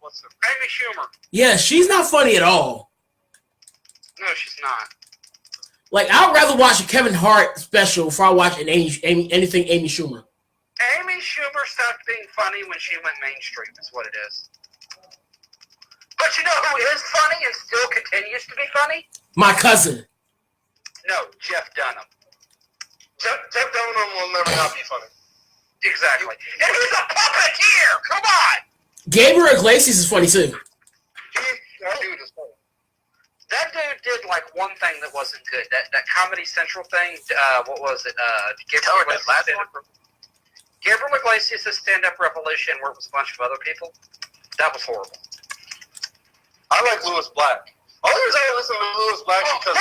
What's her? Amy Schumer. Yeah, she's not funny at all. No, she's not. Like, I'd rather watch a Kevin Hart special before I watch anything Amy Schumer. Amy Schumer stopped being funny when she went mainstream, is what it is. But you know who is funny and still continues to be funny? My cousin. No, Jeff Dunham. Jeff Dunham will never not be funny. Exactly. And he's a puppeteer! Come on! Gabriel Iglesias is funny too. That dude is funny. That dude did like one thing that wasn't good. That Comedy Central thing. What was it? Gabriel Iglesias' stand-up revolution, where it was a bunch of other people. That was horrible. I like Lewis Black. Only reason I listen to Lewis Black because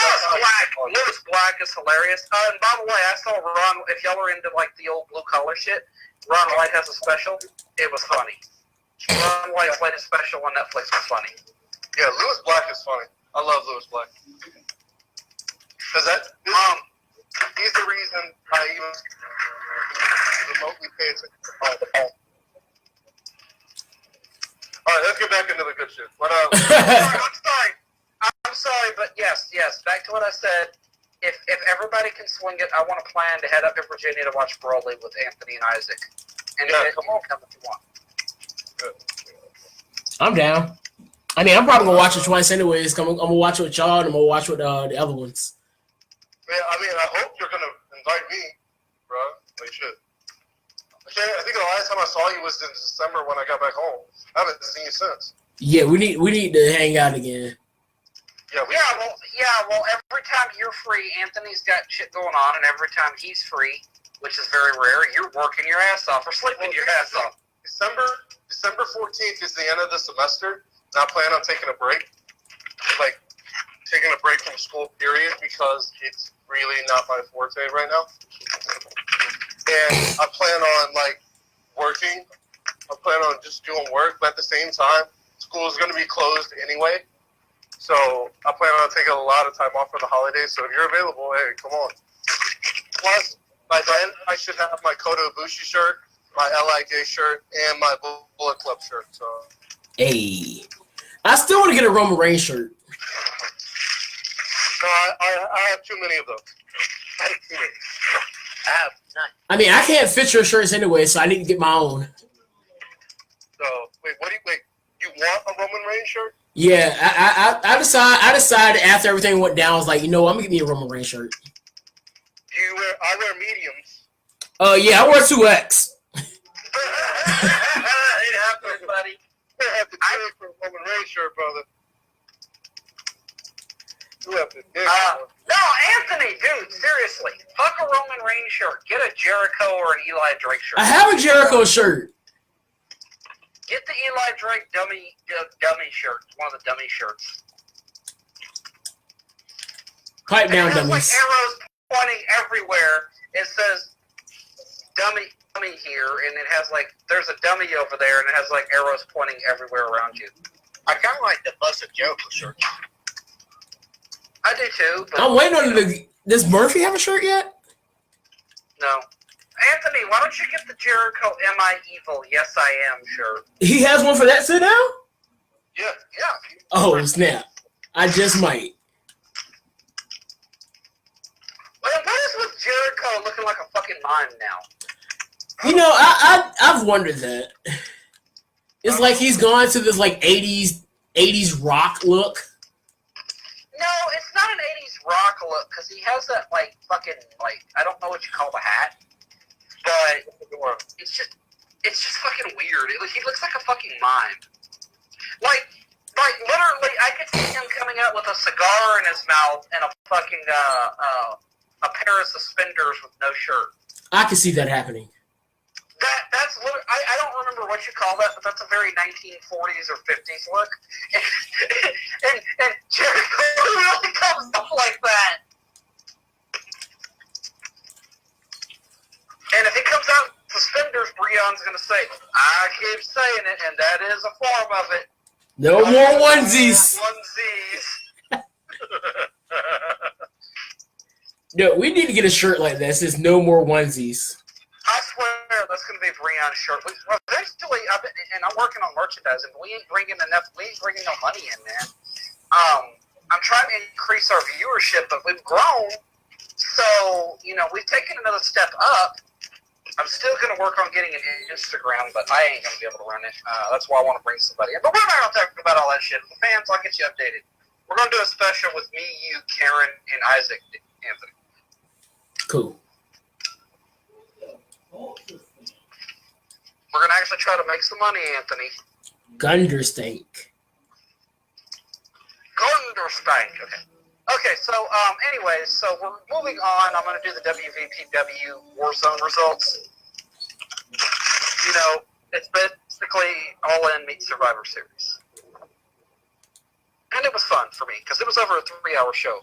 Lewis Black is hilarious. And by the way, I saw Ron. If y'all are into like the old blue collar shit, Ron White has a special. It was funny. Ron White's latest special on Netflix was funny. Yeah, Lewis Black is funny. I love Lewis Black. Because he's the reason I even remotely pay attention. All right, let's get back into the good shit. I'm sorry, but yes. Back to what I said. If everybody can swing it, I want to plan to head up to Virginia to watch Broly with Anthony and Isaac. And come if you want. Good. I'm down. I mean, I'm probably gonna watch it twice anyways. I'm gonna watch it with y'all, and I'm gonna watch it with the other ones. Yeah, I mean, I hope you're gonna invite me, bro. Like shit. I think the last time I saw you was in December when I got back home. I haven't seen you since. Yeah, we need to hang out again. Well, every time you're free, Anthony's got shit going on, and every time he's free, which is very rare, you're working your ass off or sleeping your ass off. December 14th is the end of the semester, and I plan on taking a break, like taking a break from school, period, because it's really not my forte right now. And I plan on like working. I plan on just doing work, but at the same time, school is going to be closed anyway. So I plan on taking a lot of time off for the holidays. So if you're available, hey, come on. Plus, by then, I should have my Kota Ibushi shirt, my LIJ shirt, and my Bullet Club shirt. So. Hey, I still want to get a Roman Reigns shirt. No, I have too many of those. I have too many. I have none. I mean, I can't fit your shirts anyway, so I need to get my own. So wait, you want a Roman Reigns shirt? Yeah, I decided after everything went down, I was like, you know what, I'm gonna get me a Roman Reigns shirt. I wear mediums. Yeah, I wear 2X. It happens, buddy. You have to dig for a Roman Reigns shirt, brother. You have to dig. No, Anthony, dude, seriously. Fuck a Roman Reigns shirt. Get a Jericho or an Eli Drake shirt. I have a Jericho shirt. Get the Eli Drake dummy shirt. One of the dummy shirts. Pipe down, it has dummies. like arrows pointing everywhere. It says dummy here, and it has like, there's a dummy over there, and it has like arrows pointing everywhere around you. I kind of like the Busted Jericho shirt. I do too. But, I'm waiting on the. Does Murphy have a shirt yet? No. Anthony, why don't you get the Jericho Am I Evil? Yes, I Am shirt. He has one for that sit down? Yeah. Oh, snap. I just might. What is with Jericho looking like a fucking mime now? You know, I've wondered that. It's like he's gone to this like 80s rock look. No, it's not an 80s rock look, because he has that, like, fucking, like, I don't know what you call the hat, but it's just fucking weird. He looks like a fucking mime. Like, literally, I could see him coming out with a cigar in his mouth and a fucking, a pair of suspenders with no shirt. I can see that happening. That's literally, I don't remember what you call that, but that's a very 1940s or 50s look. And Jericho really comes up like that. And if he comes out suspenders, Breon's going to say, I keep saying it, and that is a form of it. No more onesies. Onesies. No, we need to get a shirt like that. It says no more onesies. I swear that's going to be Breon's shirt. Eventually, and I'm working on merchandising, but we ain't bringing no money in, man. I'm trying to increase our viewership, but we've grown. So, we've taken another step up. I'm still going to work on getting an Instagram, but I ain't going to be able to run it. That's why I want to bring somebody in. But we're not going to talk about all that shit. The fans, I'll get you updated. We're going to do a special with me, you, Karen, and Isaac, Anthony. Cool. We're going to actually try to make some money, Anthony. Gunderstank. Okay. Okay, so, anyways, so we're moving on. I'm going to do the WVPW Warzone results. It's basically all-in meet Survivor Series. And it was fun for me, because it was over a 3-hour show.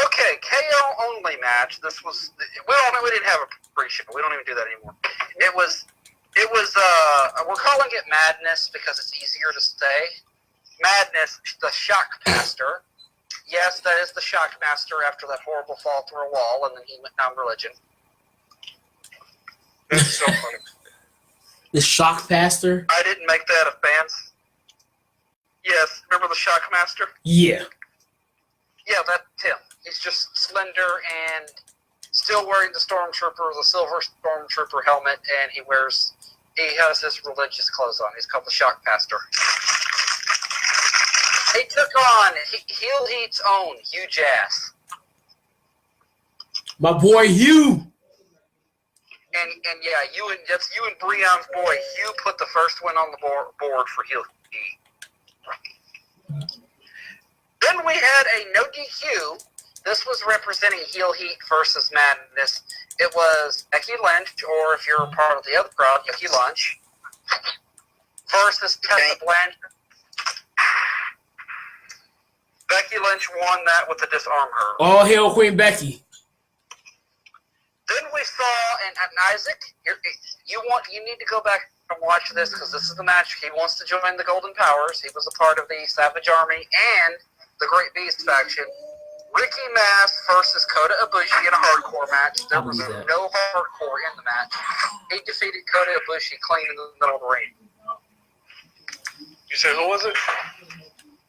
Okay, KO only match. This was, we didn't have a pre-show. We don't even do that anymore. It was, we're calling it Madness because it's easier to say. Madness, the Shockmaster. Yes, that is the Shockmaster after that horrible fall through a wall, and then he went down religion. That's so funny. The Shockmaster? I didn't make that up, fans. Yes, remember the Shockmaster? Yeah. Yeah, that's him. He's just slender and still wearing the silver Stormtrooper helmet, and he has his religious clothes on. He's called the Shockmaster. He took on Heel Heat's own Hugh Jass. My boy Hugh. And yeah, that's you and Breon's boy. Hugh put the first win on the board for Heel Heat. Then we had a no DQ. This was representing Heel Heat versus Madness. It was Becky Lynch, or if you're a part of the other crowd, Becky Lynch, versus Tessa Blanchard. Becky Lynch won that with the disarm her. All hail Queen Becky. Then we saw, and Isaac, you need to go back and watch this because this is the match. He wants to join the Golden Powers. He was a part of the Savage Army and the Great Beast faction. Ricky Mass versus Kota Ibushi in a hardcore match. There was no hardcore in the match. He defeated Kota Ibushi clean in the middle of the ring. You said who was it?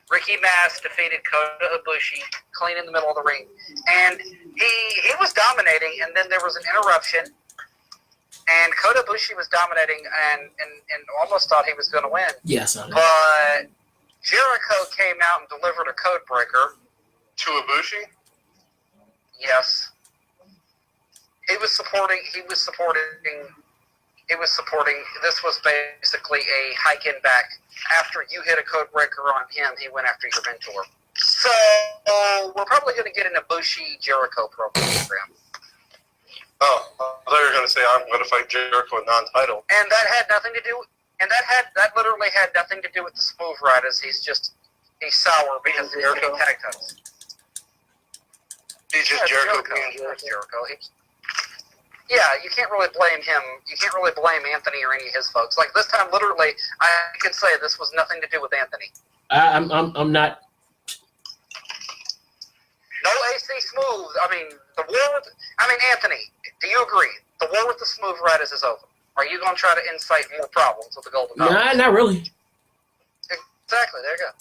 Ricky Mass defeated Kota Ibushi clean in the middle of the ring. And he was dominating, and then there was an interruption. And Kota Ibushi was dominating and almost thought he was going to win. Yes, I know. But Jericho came out and delivered a code breaker. To Ibushi? Yes. He was supporting. This was basically a hike in back. After you hit a code breaker on him, he went after your mentor. So we're probably going to get an Ibushi Jericho program. Oh, I thought you were going to say I'm going to fight Jericho with non-title. And that had nothing to do. And that literally had nothing to do with the Smooth Riders. He's sour because he's getting tag titles. He's just Jericho being Jericho. You can't really blame him. You can't really blame Anthony or any of his folks. Like this time, literally, I can say this was nothing to do with Anthony. I'm not. No AC Smooth. Anthony, do you agree? The war with the Smooth Riders is over. Are you going to try to incite more problems with the Golden Powers? Nah, not really. Exactly. There you go.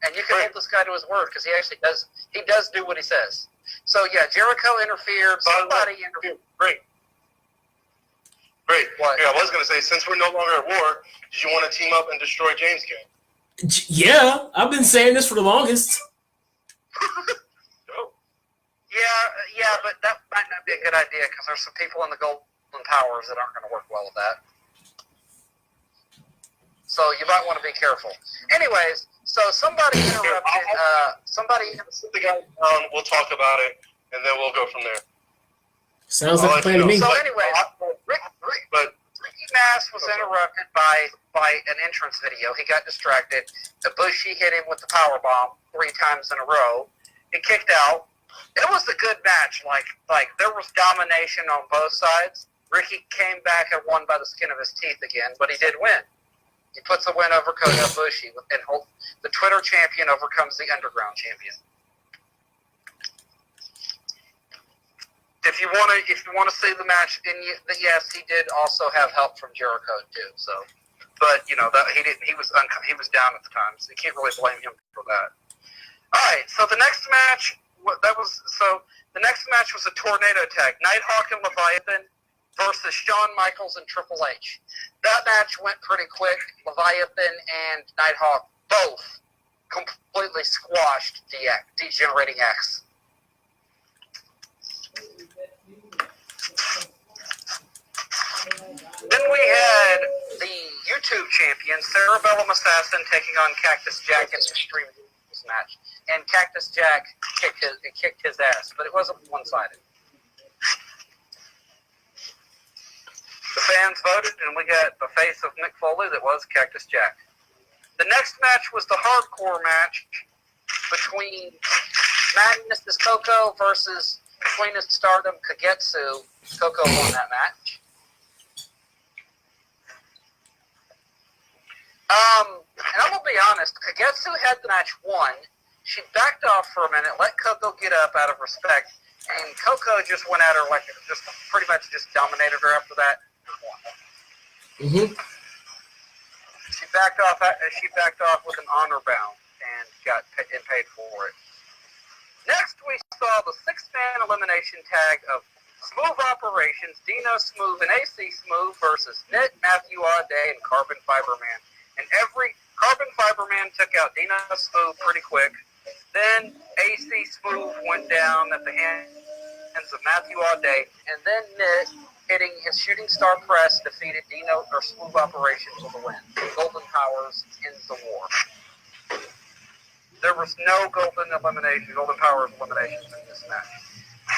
And you can hold this guy to his word because he actually does. He does do what he says. So yeah, Jericho interfered. Somebody interfered. Great. What? Yeah, I was going to say, since we're no longer at war, did you want to team up and destroy James Gang? Yeah, I've been saying this for the longest. Yeah, but that might not be a good idea because there's some people in the Golden Powers that aren't going to work well with that. So you might want to be careful. Anyways, so somebody interrupted. Sit the guy down, we'll talk about it, and then we'll go from there. Sounds like a plan to me. So anyways, Ricky Mass was interrupted by an entrance video. He got distracted. Ibushi hit him with the power bomb 3 times in a row. He kicked out. It was a good match. Like there was domination on both sides. Ricky came back and won by the skin of his teeth again, but he did win. He puts a win over Kota Ibushi, and the Twitter champion overcomes the Underground champion. If you want to see the match, and yes, he did also have help from Jericho too. So, but that he didn't. He was down at the time, so you can't really blame him for that. All right, so the next match the next match was a tornado tag: Nighthawk and Leviathan versus Shawn Michaels and Triple H. That match went pretty quick. Leviathan and Nighthawk both completely squashed Degenerating X. Then we had the YouTube champion, Cerebellum Assassin, taking on Cactus Jack in an Extreme Rules match. And Cactus Jack kicked his ass, but it wasn't one-sided. The fans voted, and we got the face of Mick Foley that was Cactus Jack. The next match was the hardcore match between Magnus Koko versus Queen of Stardom Kagetsu. Koko won that match. And I'm going to be honest, Kagetsu had the match won. She backed off for a minute, let Koko get up out of respect, and Koko just went at her just pretty much just dominated her after that. Mm-hmm. She backed off with an honor bound and got paid for it. Next, we saw the 6-man elimination tag of Smooth Operations, Dino Smooth and AC Smooth versus Nit, Matthew Audet, and Carbon Fiber Man. And every Carbon Fiber Man took out Dino Smooth pretty quick. Then AC Smooth went down at the hands of Matthew Audet, and then Nit, hitting his shooting star press, defeated Dino or Smooth Operations with a win. Golden Powers ends the war. There was no golden powers eliminations in this match.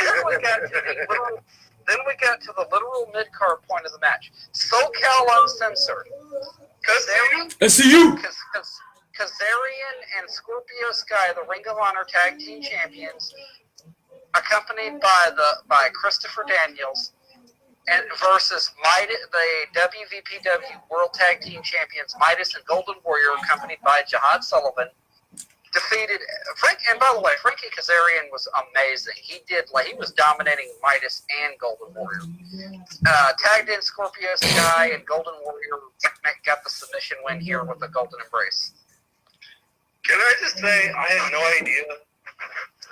Then we got to the literal mid-card point of the match. SoCal Uncensored. SCU! Kazarian and Scorpio Sky, the Ring of Honor Tag Team Champions, accompanied by Christopher Daniels, and versus the WVPW World Tag Team Champions Midas and Golden Warrior, accompanied by Jihad Sullivan, defeated Frank. And by the way, Frankie Kazarian was amazing. He was dominating Midas and Golden Warrior. Tagged in Scorpio Sky and Golden Warrior got the submission win here with the Golden Embrace. Can I just say, I had no idea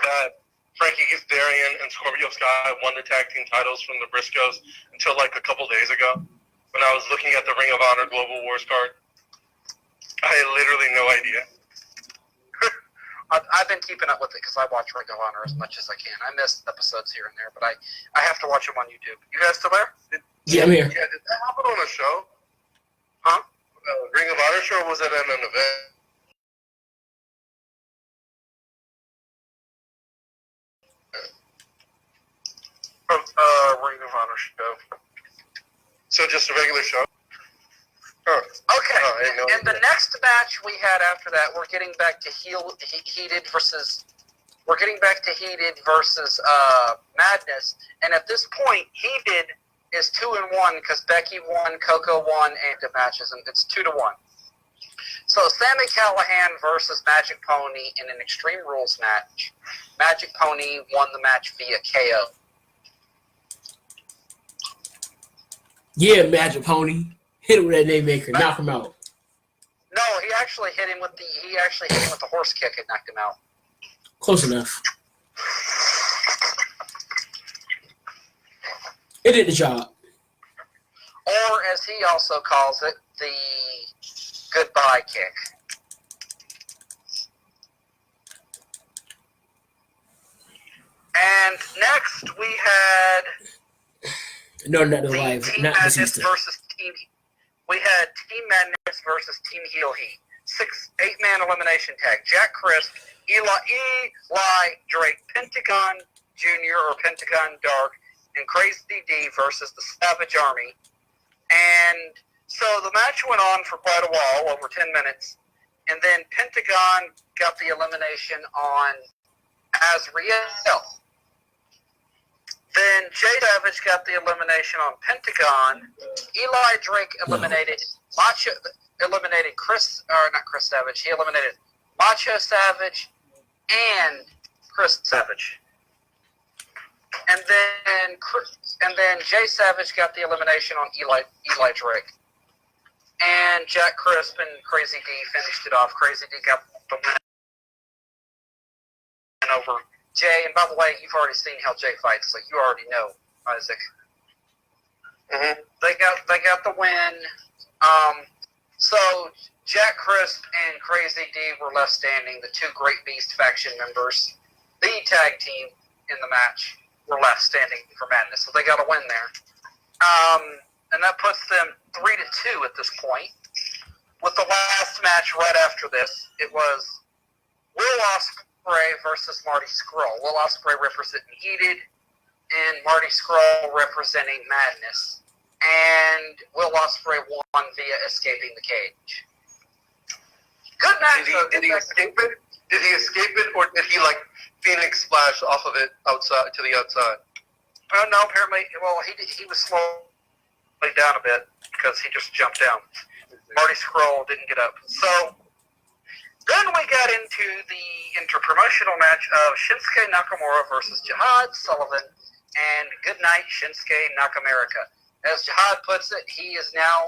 that Frankie Kazarian and Scorpio Sky won the tag team titles from the Briscoes until like a couple days ago when I was looking at the Ring of Honor Global Wars card. I had literally no idea. I've been keeping up with it because I watch Ring of Honor as much as I can. I miss episodes here and there, but I have to watch them on YouTube. You guys still there? Yeah, I'm here. Yeah, did that happen on a show? Huh? Ring of Honor show, or was it at an event? Ring of Honor show. So just a regular show? Huh. Okay, and the next match we had after that, we're getting back to Heated versus Madness, and at this point, Heated is 2-1 because Becky won, Coco won, and the matches, and it's 2-1. So Sami Callihan versus Magic Pony in an Extreme Rules match. Magic Pony won the match via KO. Yeah, Magic Pony. Hit him with that Naymaker. Knock him out. No, he actually hit him with the horse kick and knocked him out. Close enough. It did the job. Or, as he also calls it, the goodbye kick. And next we had No, not the the live. Team Not Madness Batista. versus Team. We had Team Madness versus Team Heel Heat. 8-man elimination tag. Jack Crisp, Eli Drake, Pentagon Jr. or Pentagon Dark, and Crazy D versus the Savage Army. And so the match went on for quite a while, over 10 minutes. And then Pentagon got the elimination on Azriel. Then Jay Savage got the elimination on Pentagon. Eli Drake eliminated not Chris Savage. He eliminated Macho Savage and Chris Savage. And then Jay Savage got the elimination on Eli Drake. And Jack Crisp and Crazy D finished it off. Crazy D got the win over Jay. And by the way, you've already seen how Jay fights, so you already know, Isaac. Mm-hmm. They got the win. So Jack Crisp and Crazy D were left standing. The two Great Beast faction members, the tag team in the match, were left standing for Madness. So they got a win there. And that puts them 3-2 at this point. With the last match right after this, it was Will Ospreay versus Marty Scurll. Will Ospreay representing Heated, and Marty Scurll representing Madness. And Will Ospreay won via escaping the cage. Good match. Did he escape it? Did he escape it, or did he Phoenix splash off of it outside to the outside? No, apparently. Well, he was slowing down a bit because he just jumped down. Marty Scurll didn't get up. So then we got into the interpromotional match of Shinsuke Nakamura versus Jihad Sullivan and Goodnight Shinsuke Nakamura. As Jihad puts it, he is now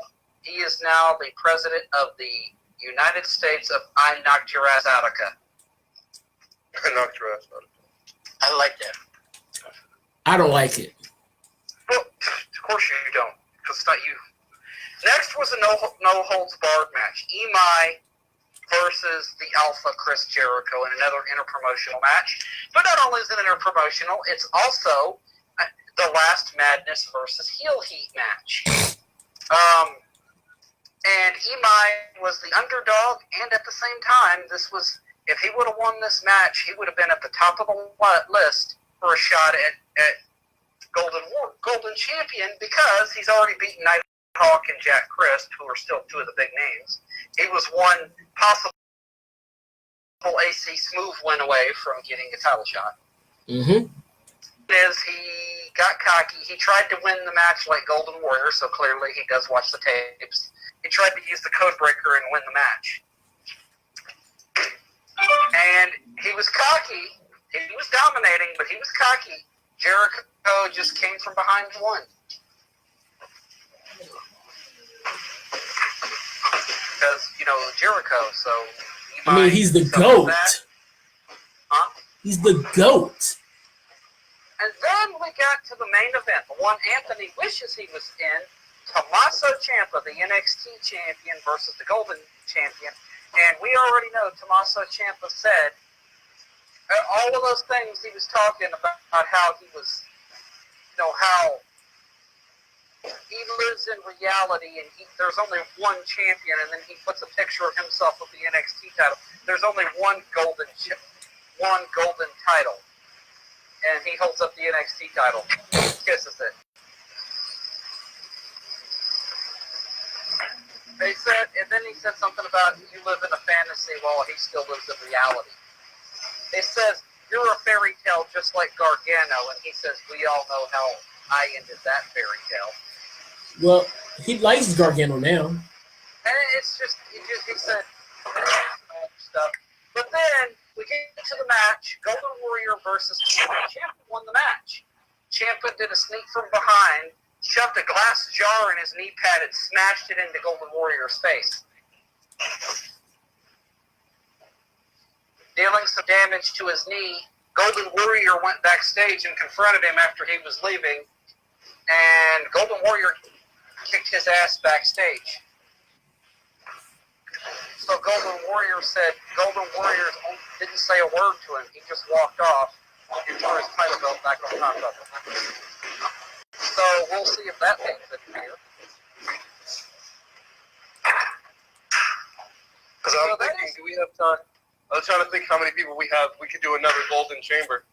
the president of the United States of I Knocked Your Ass Outica. I knocked your ass out. I like that. I don't like it. Well, of course you don't, because it's not you. Next was a no holds barred match. Imai versus the Alpha Chris Jericho in another interpromotional match. But not only is it interpromotional, it's also the last Madness versus Heel Heat match. And Imai was the underdog, and at the same time, this was if he would have won this match, he would have been at the top of the list for a shot at Golden Champion, because he's already beaten Nighthawk and Jack Crisp, who are still two of the big names. He was one possible AC Smooth win away from getting a title shot. Mm-hmm. He got cocky. He tried to win the match like Golden Warrior, so clearly he does watch the tapes. He tried to use the code breaker and win the match. And he was cocky. He was dominating, but he was cocky. Jericho just came from behind and won. Because, Jericho, so... I mean, he's the GOAT. Huh? He's the GOAT. And then we got to the main event, the one Anthony wishes he was in, Tommaso Ciampa, the NXT champion versus the Golden champion. And we already know Tommaso Ciampa said all of those things he was talking about how he was, how he lives in reality and there's only one champion, and then he puts a picture of himself with the NXT title. There's only one golden title. And he holds up the NXT title. Kisses it. They said, and then he said something about you live in a fantasy while he still lives in reality. It says, you're a fairy tale just like Gargano, and he says, we all know how I ended that fairy tale. Well, he likes Gargano now. And it's just he said stuff. But then we get to the match, Golden Warrior versus Ciampa. Ciampa won the match. Ciampa did a sneak from behind, shoved a glass jar in his knee pad and smashed it into Golden Warrior's face, dealing some damage to his knee. Golden Warrior went backstage and confronted him after he was leaving, and Golden Warrior kicked his ass backstage. So Golden Warrior said Golden Warrior didn't say a word to him. He just walked off and threw his title belt back on top of him. So we'll see if that makes it here. Because I'm thinking, do we have time? I was trying to think how many people we have. We could do another Golden Chamber.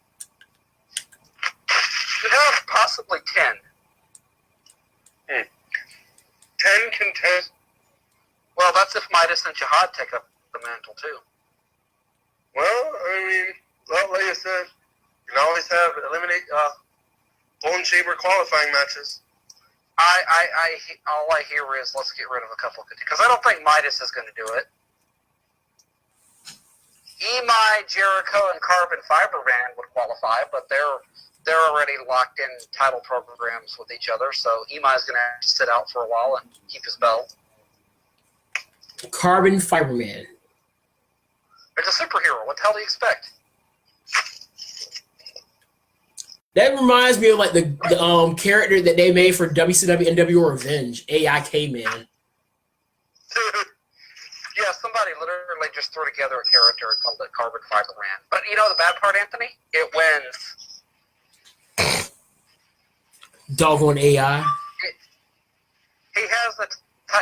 We have possibly 10. 10 contenders. Well, that's if Midas and Jihad take up the mantle, too. Well, I mean, like I said, you can always have Golden Chamber qualifying matches. All I hear is let's get rid of a couple, because I don't think Midas is going to do it. Emai, Jericho, and Carbon Fiber Band would qualify, but they're already locked in title programs with each other, so Emai is going to have to sit out for a while and keep his belt. Carbon Fiber Man. It's a superhero. What the hell do you expect? That reminds me of like the character that they made for WCW NWO Revenge, AIK Man. Yeah, somebody literally just threw together a character and called it Carbon Fiber Man. But you know the bad part, Anthony? It wins. Doggone AI. He has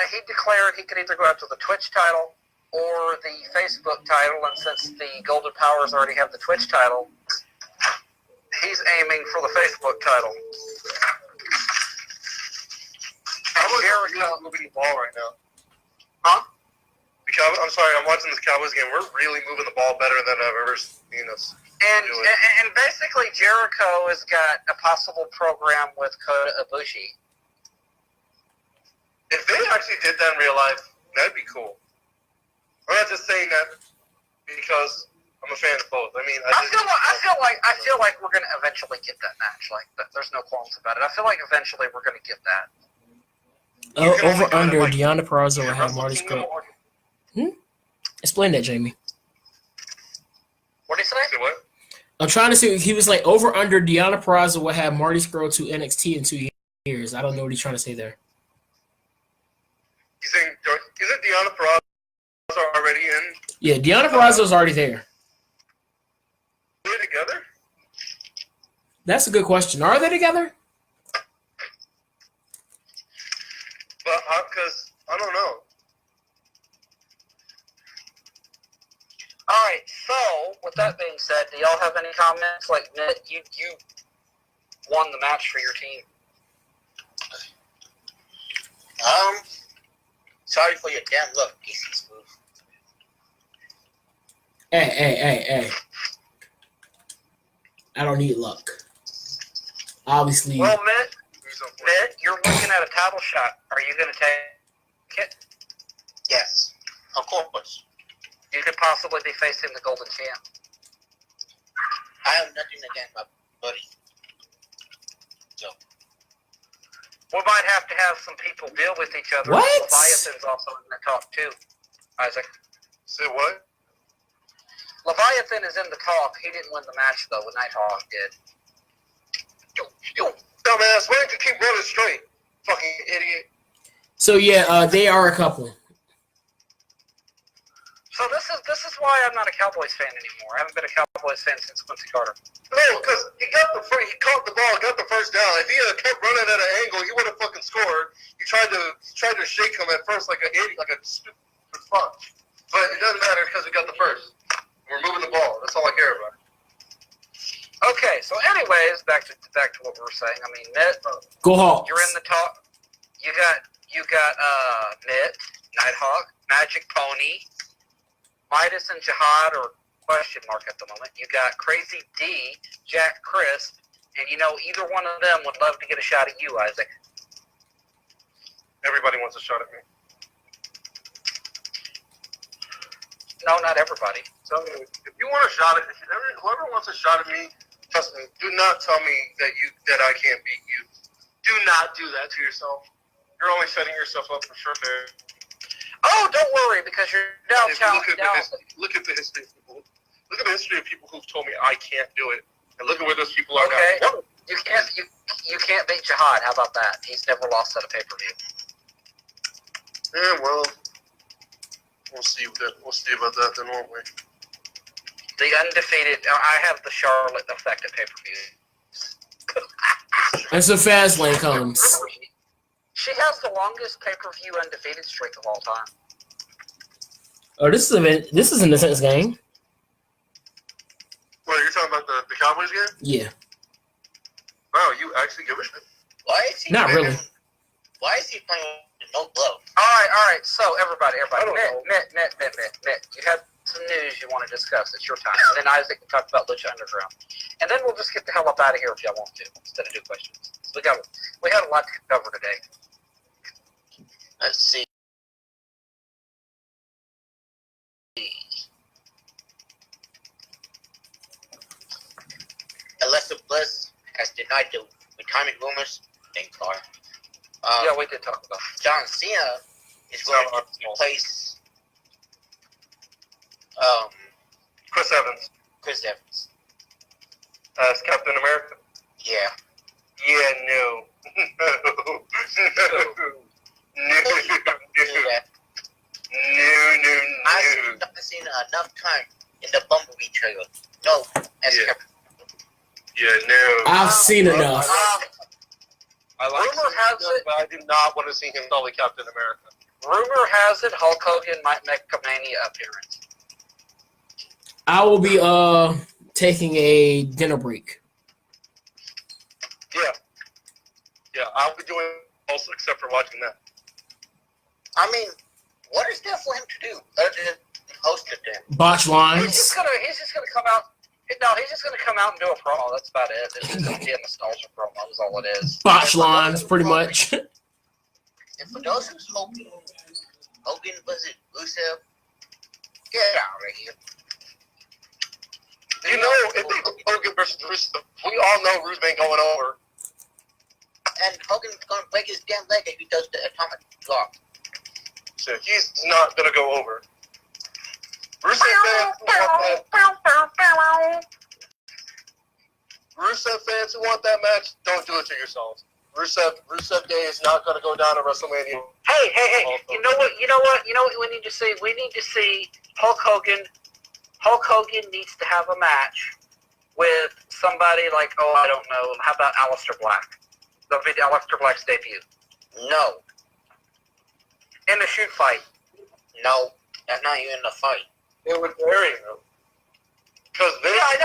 he declared he could either go after the Twitch title or the Facebook title, and since the Golden Powers already have the Twitch title, he's aiming for the Facebook title. How much are moving the ball right now? Huh? I'm sorry, I'm watching this Cowboys game. We're really moving the ball better than I've ever seen us. And basically Jericho has got a possible program with Kota Ibushi. If they actually did that in real life, that'd be cool. I'm not just saying that because I'm a fan of both. I mean, I feel like we're gonna eventually get that match. Like, there's no qualms about it. I feel like eventually we're gonna get that. Over under Deonna Purrazzo will have Marty Scurll. Explain that, Jamie. What did he say? Say what? I'm trying to see. He was like over under Deonna Purrazzo will have Marty Scurll to NXT in 2 years. I don't know what he's trying to say there. He's saying, isn't Deonna Purrazzo already in? Yeah, Deonna Purrazzo's already there. Are they together? That's a good question. Are they together? But because I don't know. All right, said, do y'all have any comments? Like, Mitt, you won the match for your team. Sorry for your damn luck, PC Smooth. Hey. I don't need luck. Obviously. Well, Mitt, you're looking at a title shot. Are you going to take it? Yes, of course. You could possibly be facing the Golden Champ. I have nothing against my buddy. Joe. We might have to have some people deal with each other. What? Leviathan's also in the talk, too, Isaac. Say what? Leviathan is in the talk. He didn't win the match, though. Nighthawk did. Yo, dumbass, why don't you keep running straight? Fucking idiot. So yeah, they are a couple. So this is why I'm not a Cowboys fan anymore. I haven't been a Cowboys fan since Quincy Carter. No, because he caught the ball, got the first down. If he had kept running at an angle, he would have fucking scored. You tried to shake him at first like an idiot, like a stupid fuck. But it doesn't matter because we got the first. We're moving the ball. That's all I care about. Okay, so anyways, back to what we were saying. I mean, Mitt, Go Hawks. you're in the talk. You got Mitt, Nighthawk, Magic Pony, Midas and Jihad, or question mark at the moment. You got Crazy D, Jack Crisp, and either one of them would love to get a shot at you, Isaac. Everybody wants a shot at me. No, not everybody. So if you want a shot at whoever wants a shot at me, trust me. Do not tell me that I can't beat you. Do not do that to yourself. You're only setting yourself up for sure fair. Oh, don't worry, because you're down. Look at the history of people. Look at the history of people who've told me I can't do it, and look at where those people are Okay, now. you can't beat Jihad. How about that? He's never lost at a pay-per-view. Yeah, well, we'll see about that then, won't we? The undefeated. I have the Charlotte effect at pay-per-view. And so Fastlane comes. She has the longest pay-per-view undefeated streak of all time. Oh, this is in the Saints game. What, you're talking about the Cowboys game? Yeah. Wow, you actually give a shit? Why is he Not playing, really. Why is he playing with no glove? All right. So everybody, I don't know. Mitt, you had some news you want to discuss. It's your time. And then Isaac can talk about Lucha Underground, and then we'll just get the hell up out of here if y'all want to, instead of do questions. We had a lot to cover today. Let's see. Alexa Bliss has denied the retirement rumors. Thank God. Yeah, we did talk about it. John Cena is going to replace Chris Evans Chris Evans. as Captain America. Yeah. Yeah, no. No. I've seen enough time in the Bumblebee trailer. No, as Yeah. Captain. Yeah, no. I've seen enough. I like Rumor has it. but I do not want to see him call Captain America. Rumor has it Hulk Hogan might make a Mania appearance. I will be taking a dinner break. Yeah, I'll be doing also except for watching that. I mean, what is there for him to do other than host it then? Botch He's lines. just gonna come out. No, he's just gonna come out and do a promo. That's about it. It's just gonna be a nostalgia promo. Is all it is. Botch lines, pretty much. And for those who's hoping Hogan was it Rusev, get out of here. You know, if they put Hogan versus Rusev, we all know Rusev ain't going over. And Hogan's gonna break his damn leg if he does the atomic drop. So he's not gonna go over. Rusev fans who want that match, don't do it to yourselves. Rusev Day is not gonna go down at WrestleMania. Hey! You know what we need to see? We need to see Hulk Hogan. Hulk Hogan needs to have a match with somebody like, I don't know. How about Aleister Black? That'll be Aleister Black's debut. No, In the shoot fight. no, that's not even a fight. It would bury him. Because Yeah, I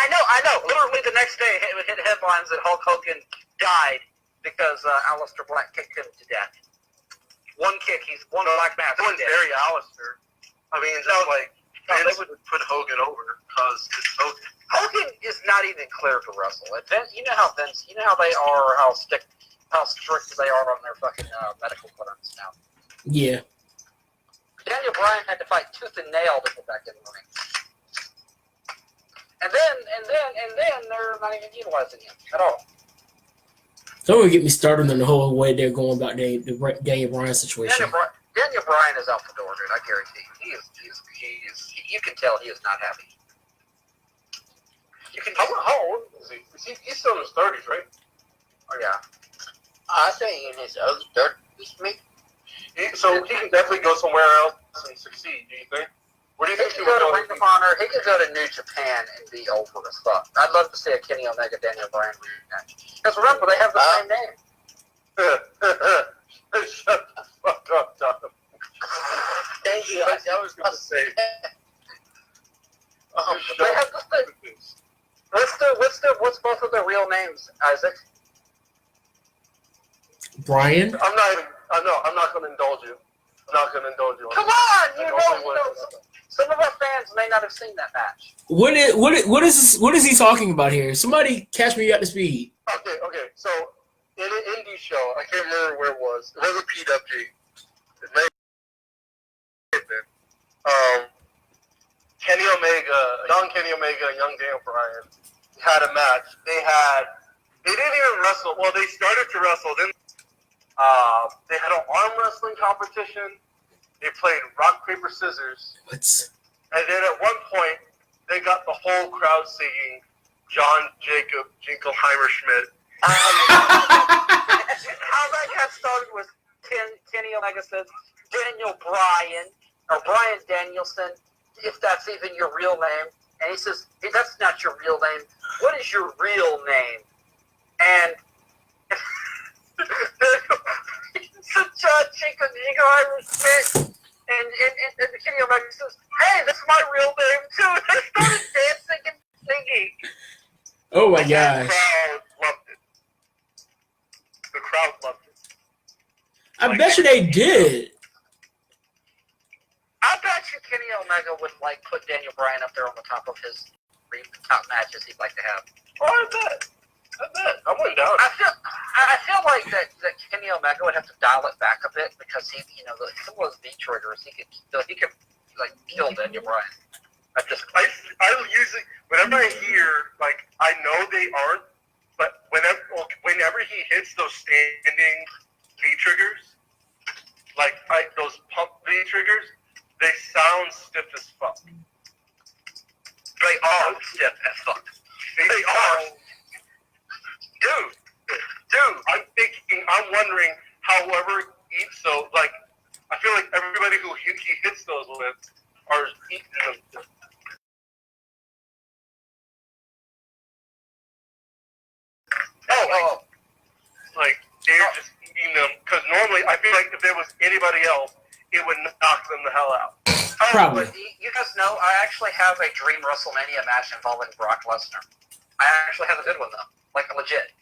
know. I know. Literally the next day, it hit headlines that Hulk Hogan died because Aleister Black kicked him to death. One kick, he's one black mask. no one's very Alistair. I mean, just like they Vince would put Hogan over because it's Hogan. Hogan is not even clear to wrestle. And Vince, you know how they are, or how strict they are on their fucking medical clearance now. Yeah. Daniel Bryan had to fight tooth and nail to get back in the ring. And then they're not even utilizing him at all. Don't even get me started on the whole way they're going about the Daniel Bryan situation. Daniel Bryan is out the door, dude. I guarantee you. He is. You can tell he is not happy. You can. How old is he? He's still in his 30s, right? Oh yeah. I say in his early 30s, maybe. So he can definitely go somewhere else and succeed, do you think? Where do you He think could he would go to go? Ring of Honor. He could go to New Japan and be over as fuck. I'd love to see a Kenny Omega Daniel Bryan rematch. Because remember, they have the same name. Shut the fuck up, Tom. Thank you. I was going to say. They have the same. What's both of their real names, Isaac? Brian? I'm not going to indulge you. I'm not going to indulge you. Come on, you know. Some of our fans may not have seen that match. What is he talking about here? Somebody catch me up to speed. Okay. So in an indie show, I can't remember where it was. It was a PWG. It may have been. Kenny Omega, young Kenny Omega, and young Daniel Bryan had a match. They didn't even wrestle. Well, they started to wrestle. Then they had an arm wrestling competition. They played rock, paper, scissors. What? And then at one point, they got the whole crowd singing John Jacob Jingleheimer Schmidt. How that got started was Kenny Omega says, Daniel Bryan, or Bryan Danielson, if that's even your real name. And he says, hey, that's not your real name. What is your real name? And so John Jacob Jingleheimer Schmidt. And Kenny Omega says, hey, that's my real name too. And they started dancing and singing. Oh my The gosh. crowd loved it. The crowd loved it. I bet you they did. I bet you Kenny Omega would put Daniel Bryan up there on the top of his top matches he'd like to have. Oh, I bet. I wouldn't doubt it. I feel like that Kenny Omega would have to dial it back a bit because some of those V triggers he could kill Daniel Bryan. I usually, whenever I hear, I know they aren't, but whenever he hits those standing V triggers, those pump V triggers, they sound stiff as fuck. They are stiff as fuck. They are. Dude, I'm wondering how whoever eats those, I feel like everybody who he hits those with are eating them. They're just eating them, because normally I feel like if there was anybody else, it would knock them the hell out. Probably. But you guys know, I actually have a dream WrestleMania match involving Brock Lesnar. I actually have a good one, though. Legit.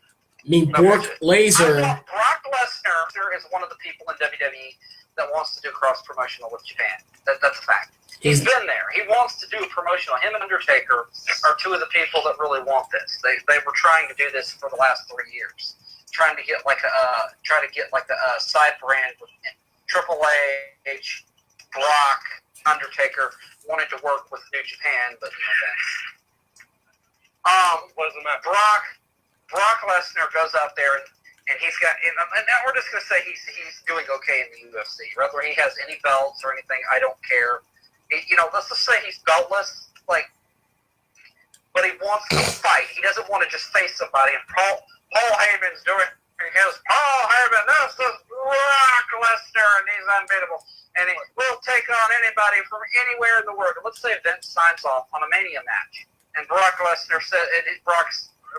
I mean, Brock Lesnar. Brock Lesnar is one of the people in WWE that wants to do cross-promotional with Japan. That's a fact. He's been there. He wants to do a promotional. Him and Undertaker are two of the people that really want this. They were trying to do this for the last 3 years, trying to get a side brand with Triple H, Brock, Undertaker, wanted to work with New Japan, but What does it matter? Brock Lesnar goes out there and he's got, and now we're just gonna say he's doing okay in the UFC. Whether he has any belts or anything, I don't care. Let's just say he's beltless, but he wants to fight. He doesn't want to just face somebody. And Paul Heyman's doing. He goes, Paul Heyman, this is Brock Lesnar, and he's unbeatable. And he will take on anybody from anywhere in the world. Let's say Vince signs off on a Mania match, and Brock Lesnar says,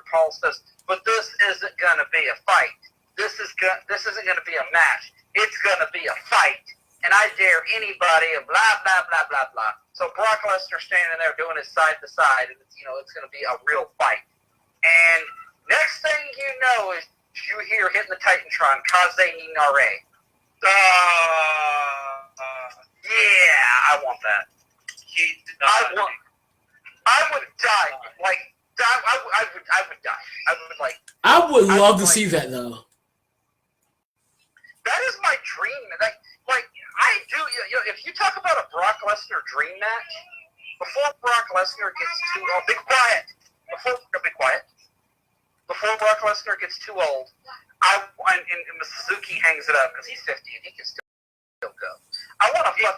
Paul says, but this isn't going to be a fight. This isn't going to be a match. It's going to be a fight. And I dare anybody, and blah, blah, blah, blah, blah. So Brock Lesnar standing there doing his side to side, and it's going to be a real fight. And next thing you know is you hear hitting the Titantron, Kaze Nare. Yeah, I want that. I would die. Like, I would die. I would like. I would love to see that though. That is my dream. Like I do. If you talk about a Brock Lesnar dream match, before Brock Lesnar gets too old, be quiet. Be quiet. Before Brock Lesnar gets too old, and Suzuki hangs it up because he's 50 and he can still go. I want to fight.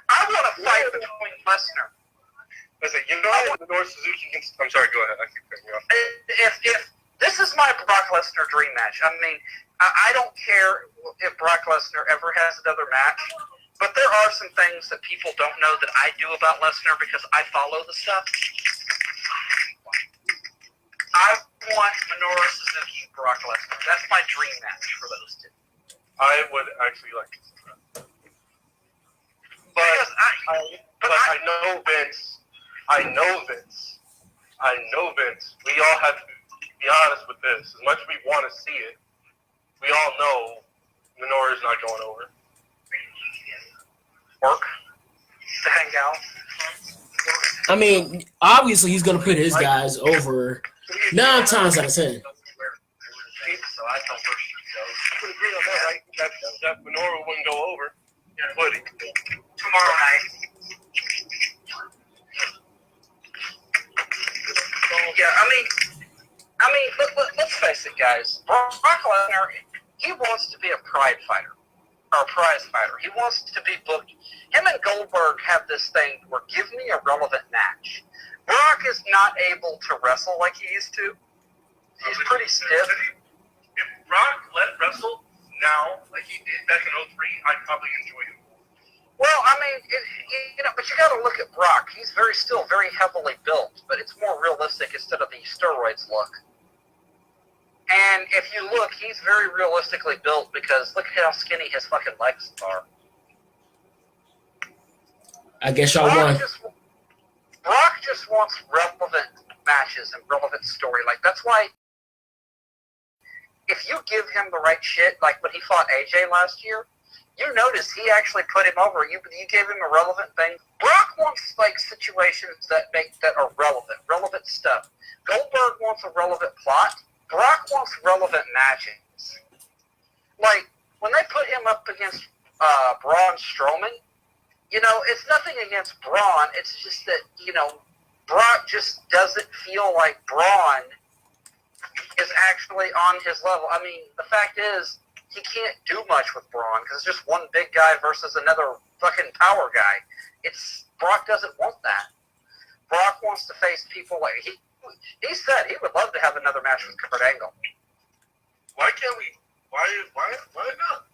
I want to fight between Lesnar. Listen, Minoru Suzuki can. I'm sorry. Go ahead. I keep cutting you off. If this is my Brock Lesnar dream match, I mean, I don't care if Brock Lesnar ever has another match, but there are some things that people don't know that I do about Lesnar because I follow the stuff. I want Minoru Suzuki and Brock Lesnar. That's my dream match for those two. I would actually like to see that. But I know Vince. We all have to be honest with this. As much as we want to see it, we all know Minoru's not going over. Work to hang out. I mean, obviously he's gonna put his guys over 9 times out of 10. So I would agree on that, right? That Minoru wouldn't go over, would he? Tomorrow night. Yeah, I mean, let's face it, guys. Brock Lesnar, he wants to be a pride fighter or a prize fighter. He wants to be booked. Him and Goldberg have this thing where give me a relevant match. Brock is not able to wrestle like he used to. He's pretty stiff. If Brock let wrestle now, like he did back in 03, I'd probably enjoy him. Well, I mean, but you got to look at Brock. He's still very heavily built, but it's more realistic instead of the steroids look. And if you look, he's very realistically built because look at how skinny his fucking legs are. I guess y'all won. Brock just wants relevant matches and relevant story. Like, that's why if you give him the right shit, like when he fought AJ last year, you notice he actually put him over. You gave him a relevant thing. Brock wants like situations that are relevant stuff. Goldberg wants a relevant plot. Brock wants relevant matches. Like when they put him up against Braun Strowman, it's nothing against Braun. It's just that Brock just doesn't feel like Braun is actually on his level. I mean, the fact is, he can't do much with Braun because it's just one big guy versus another fucking power guy. Brock doesn't want that. Brock wants to face people like he said he would love to have another match with Kurt Angle. Why can't we? Why not?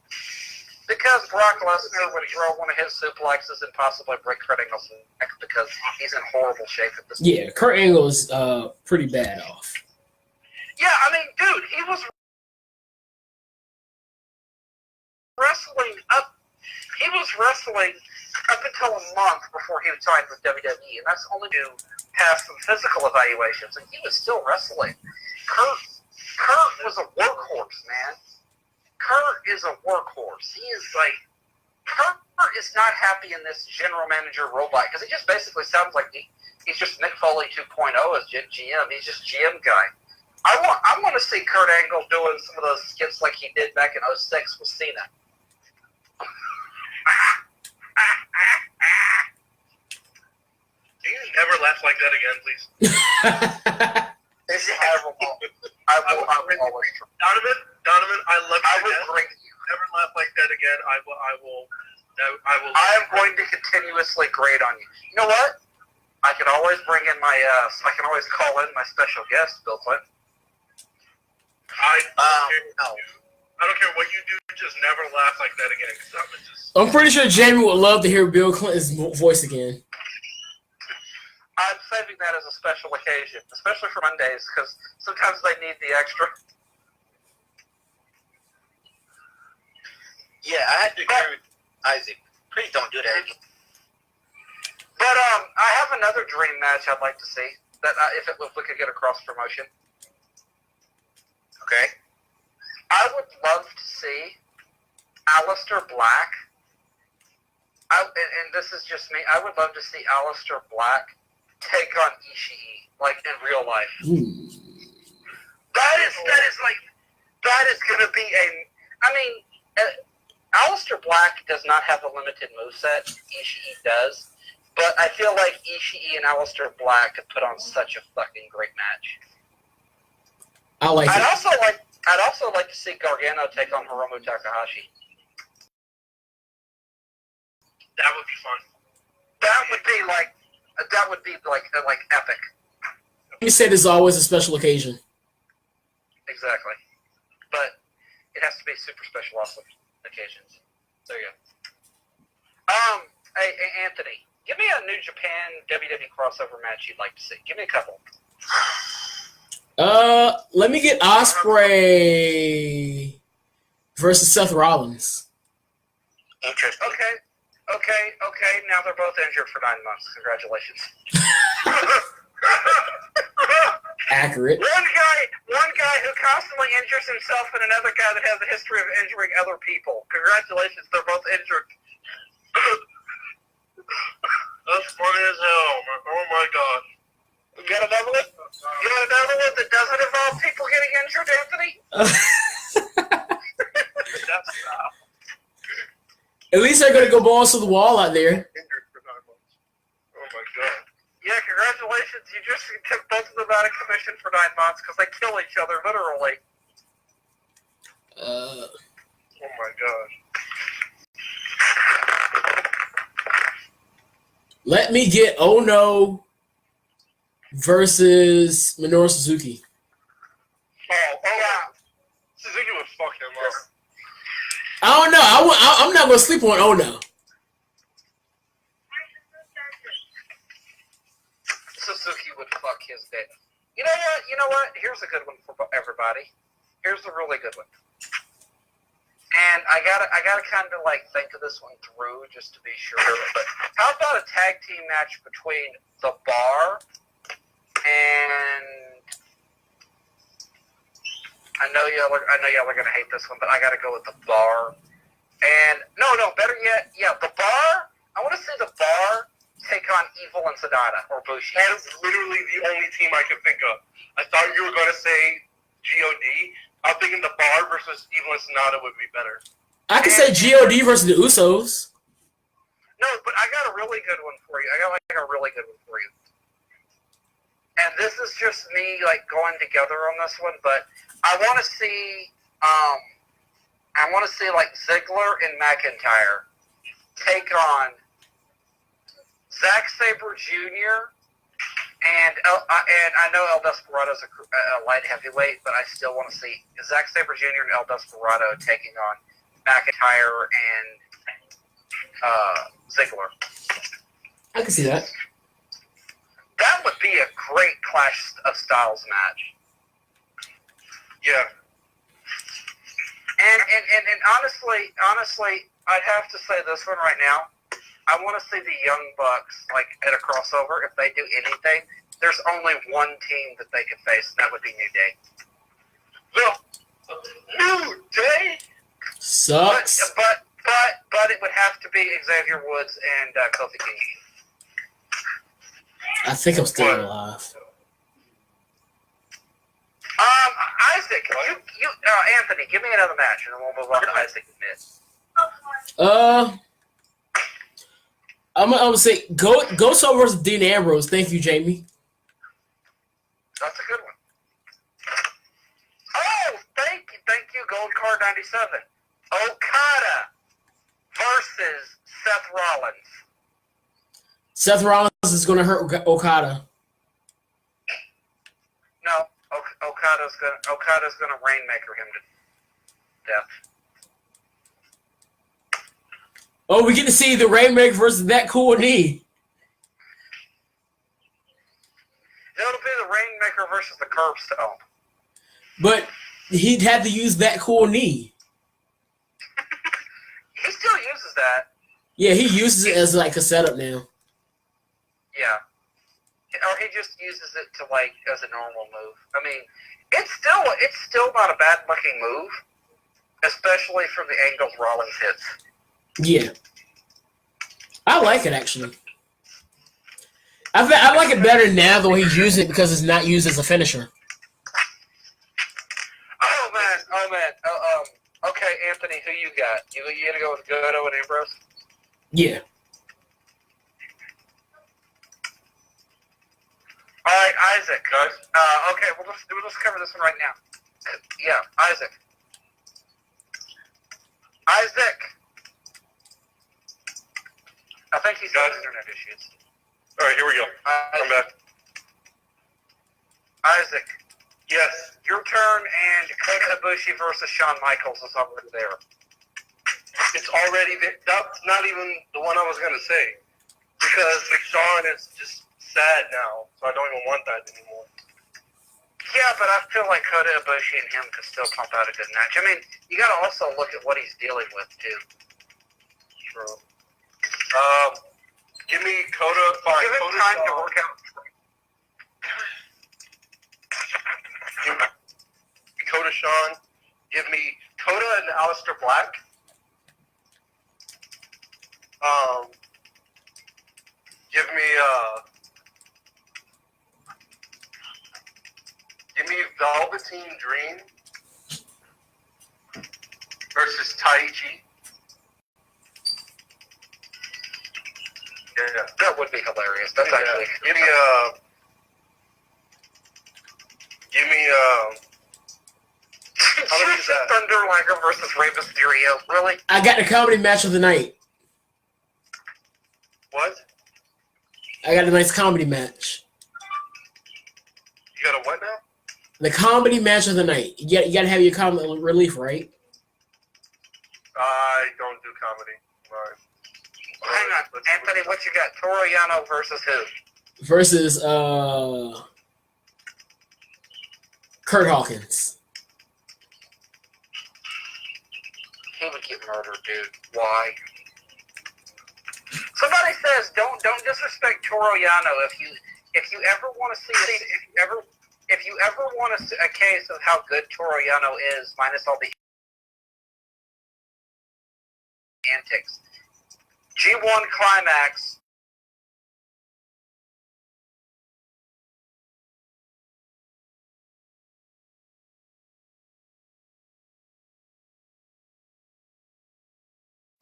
Because Brock Lesnar would throw one of his suplexes and possibly break Kurt Angle's neck because he's in horrible shape at this point. Yeah, Kurt Angle is pretty bad off. Yeah, I mean, dude, he was wrestling up until a month before he signed with WWE, and that's only to pass some physical evaluations, and he was still wrestling. Kurt was a workhorse, man. Kurt is a workhorse. He is like, Kurt is not happy in this general manager robot, because he just basically sounds like he's just Mick Foley 2.0 as GM. He's just GM guy. I want to see Kurt Angle doing some of those skits like he did back in 06 with Cena. Can you never laugh like that again, please? It's terrible. I will always try. Donovan, I love you. I will bring you. Never laugh like that again. I will. I am going to continuously grade on you. You know what? I can always bring in my. I can always call in my special guest, Bill Clinton. I don't care what you do. Just never laugh like that again. I'm pretty sure Jamie would love to hear Bill Clinton's voice again. I'm saving that as a special occasion, especially for Mondays, because sometimes they need the extra. Yeah, I had to agree with Isaac. Please don't do that again. But I have another dream match I'd like to see. That if we could get a cross promotion. Okay. I would love to see Aleister Black. And this is just me. I would love to see Aleister Black take on Ishii, like in real life. Ooh. That is going to be a. I mean, Aleister Black does not have a limited moveset. Ishii does. But I feel like Ishii and Aleister Black could put on such a fucking great match. I like it. I'd also like to see Gargano take on Hiromu Takahashi. That would be fun. That would be like epic. You said it's always a special occasion. Exactly. But it has to be super special awesome occasions. There you go. Hey, Anthony, give me a New Japan WWE crossover match you'd like to see. Give me a couple. Let me get Ospreay versus Seth Rollins. Interesting. Okay. Now they're both injured for 9 months. Congratulations. Accurate. One guy who constantly injures himself and another guy that has a history of injuring other people. Congratulations, they're both injured. That's funny as hell, man. Oh my god. You got another one? You got another one that doesn't involve people getting injured, Anthony? That's At least they're gonna go balls to the wall out there. injured for 9 months. Oh my god. Yeah, congratulations. You just took both of them out of commission for 9 months because they kill each other, literally. Oh my gosh. Let me get Ono versus Minoru Suzuki. Oh Yeah. yeah. Suzuki would fuck him up. I don't know. I'm not gonna sleep on Ono. Suzuki would fuck his dick. You know what? Here's a good one for everybody. Here's a really good one. And I gotta kind of like think of this one through just to be sure. But how about a tag team match between The Bar and I know y'all are gonna hate this one, but I gotta go with The Bar. And no, better yet, yeah, The Bar. I want to see The Bar take on Evil and Sonata or Bushi. That's literally the only team I could think of. I thought you were gonna say GOD. I'm thinking The Bar versus Evil and Sonata would be better. I could say GOD versus the Usos. No, but I got a really good one for you. I got like a really good one for you. And this is just me like going together on this one, but I want to see like Ziggler and McIntyre take on Zack Sabre Jr. And I know El Desperado's a light heavyweight, but I still want to see Zack Sabre Jr. and El Desperado taking on McIntyre and Ziggler. I can see that. That would be a great Clash of Styles match. Yeah. And honestly, I'd have to say this one right now. I want to see the Young Bucks like at a crossover. If they do anything, there's only one team that they could face, and that would be New Day. New Day. Sucks. But it would have to be Xavier Woods and Kofi Kingston. I think I'm still alive. Isaac, you Anthony, give me another match, and then we'll move on to Isaac and Miz. I'm gonna say Goto versus Dean Ambrose. Thank you, Jamie. That's a good one. Oh, thank you, Gold Card 97. Okada versus Seth Rollins. Seth Rollins is gonna hurt Okada. No, Okada's gonna Rainmaker him to death. Oh, we get to see the Rainmaker versus That Cool Knee. It'll be the Rainmaker versus the Curbstone. But he'd have to use That Cool Knee. uses that. Yeah, he uses it as like a setup now. Yeah. Or he just uses it to like as a normal move. I mean, it's still not a bad looking move, especially from the angles Rollins hits. Yeah, I like it actually. I like it better now the way he's using it because it's not used as a finisher. Oh man. Okay, Anthony, who you got? You gonna go with Goto and Ambrose? Yeah. All right, Isaac. Okay, we'll just cover this one right now. Yeah, Isaac. Isaac. I think he's got internet issues. All right, here we go. I'm back. Isaac, Yes. your turn, and Kota Ibushi versus Shawn Michaels is already there. It's already there. That's not even the one I was going to say. Because Shawn is just sad now, so I don't even want that anymore. Yeah, but I feel like Kota Ibushi and him could still pump out a good match. I mean, you got to also look at what he's dealing with, too. True. Give me Kota. Fine. Give him Kota time to Shawn. work out. Give me Kota Shawn. Give me Kota and Aleister Black. Give me Velveteen Dream versus Taichi. Yeah. That would be hilarious. That's actually. Give me how much is that? Thunder Liger versus Rey Mysterio. Really? I got the comedy match of the night. What? I got a nice comedy match. You got a what now? The comedy match of the night. You got to have your comic relief, right? I don't do comedy. Right. Hang on, Anthony. What you got? Toru Yano versus who? Versus Kurt Hawkins. He would get murdered, dude. Why? Somebody says don't disrespect Toru Yano if you ever want to see if you ever want to see a case of how good Toru Yano is minus all the antics. G1 Climax.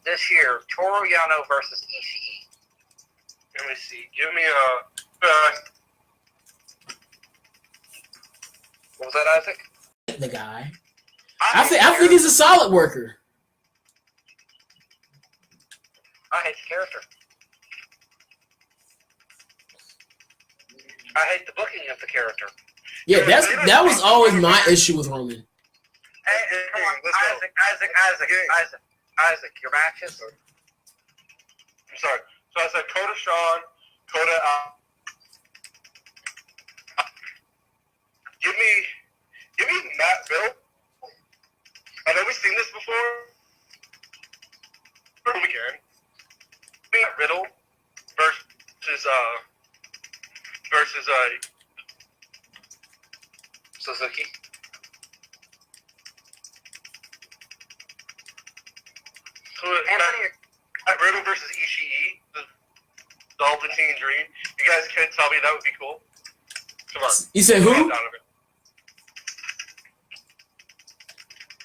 This year, Toru Yano versus Ishii. Let me see. Give me What was that, Isaac? The guy. I think he's a solid worker. I hate the character. I hate the booking of the character. Yeah, that was always my issue with Roman. Hey, come on, let's go. Isaac, your matches? I'm sorry. So I said Kota Shawn, Kota. Give me Matt Riddle. I know we've seen this before. Again. Matt Riddle versus Suzuki. So Anthony, Matt Riddle versus Ishii, the Velveteen Dream. You guys can't tell me that would be cool. Come on. You said Come on, who? Donovan.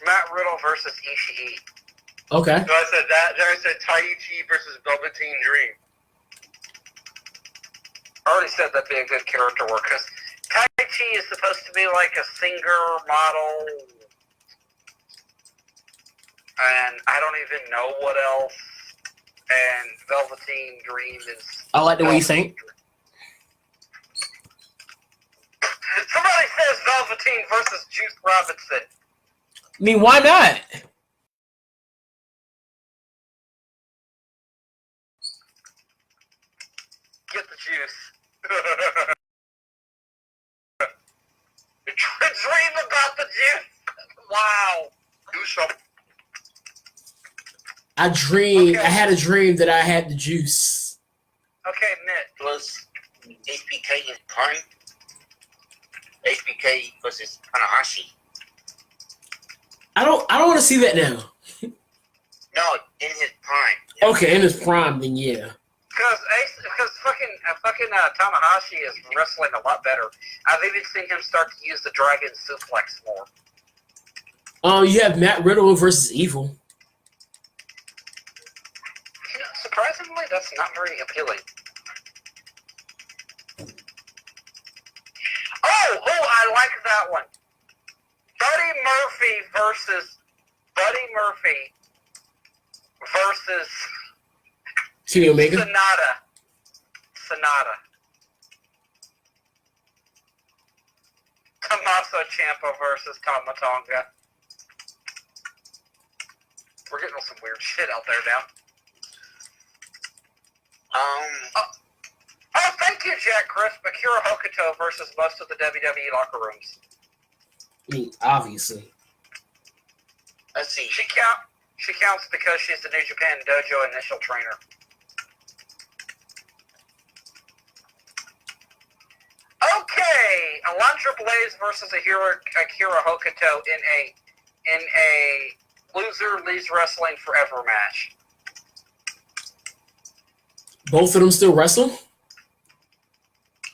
Matt Riddle versus Ishii. Okay. So I said that. Then I said Taichi versus Velveteen Dream. I already said that'd be a good character work because Tai Chi is supposed to be like a singer, model, and I don't even know what else. And Velveteen Dream is. I like the way you think. Somebody says Velveteen versus Juice Robinson. I mean, why not? Get the juice. Dream about the juice. Wow. Do something. I had a dream that I had the juice. Okay, Mitt. Plus HBK in prime. HBK versus Tanahashi. I don't want to see that now. No, in his prime. Okay, in his prime, then yeah. Because fucking Tanahashi is wrestling a lot better. I've even seen him start to use the dragon suplex more. You have Matt Riddle versus Evil. You know, surprisingly, that's not very appealing. Oh, I like that one. Buddy Murphy versus Kenny Omega. Sonata. Tommaso Ciampa versus Tama Tonga. We're getting some weird shit out there now. Oh, thank you, Jack Crisp. Akira Hokuto versus most of the WWE locker rooms. I mean, obviously. Let's see. She counts because she's the New Japan Dojo initial trainer. Okay, Alundra Blaze versus Akira Hokuto in a loser leaves wrestling forever match. Both of them still wrestle?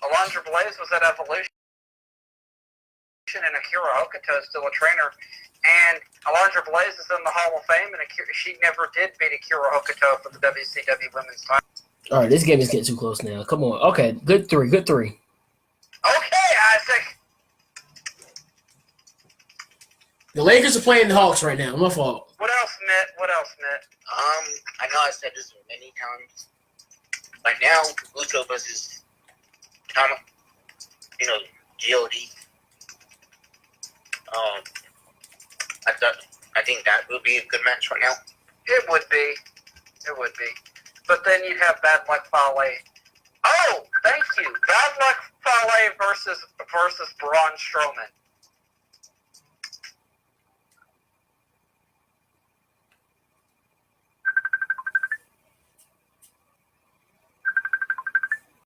Alundra Blaze was at Evolution, and Akira Hokuto is still a trainer. And Alundra Blaze is in the Hall of Fame, and she never did beat Akira Hokuto for the WCW Women's title. All right, this game is getting too close now. Come on. Okay, good three. Okay, Isaac. The Lakers are playing the Hawks right now. My fault. What else, Mitt? I know I said this many times. Right now, Uso versus Tama, G.O.D. I think that would be a good match right now. It would be. But then you'd have Bad Luck Fale. Oh, thank you. Bad Luck Fale versus Braun Strowman.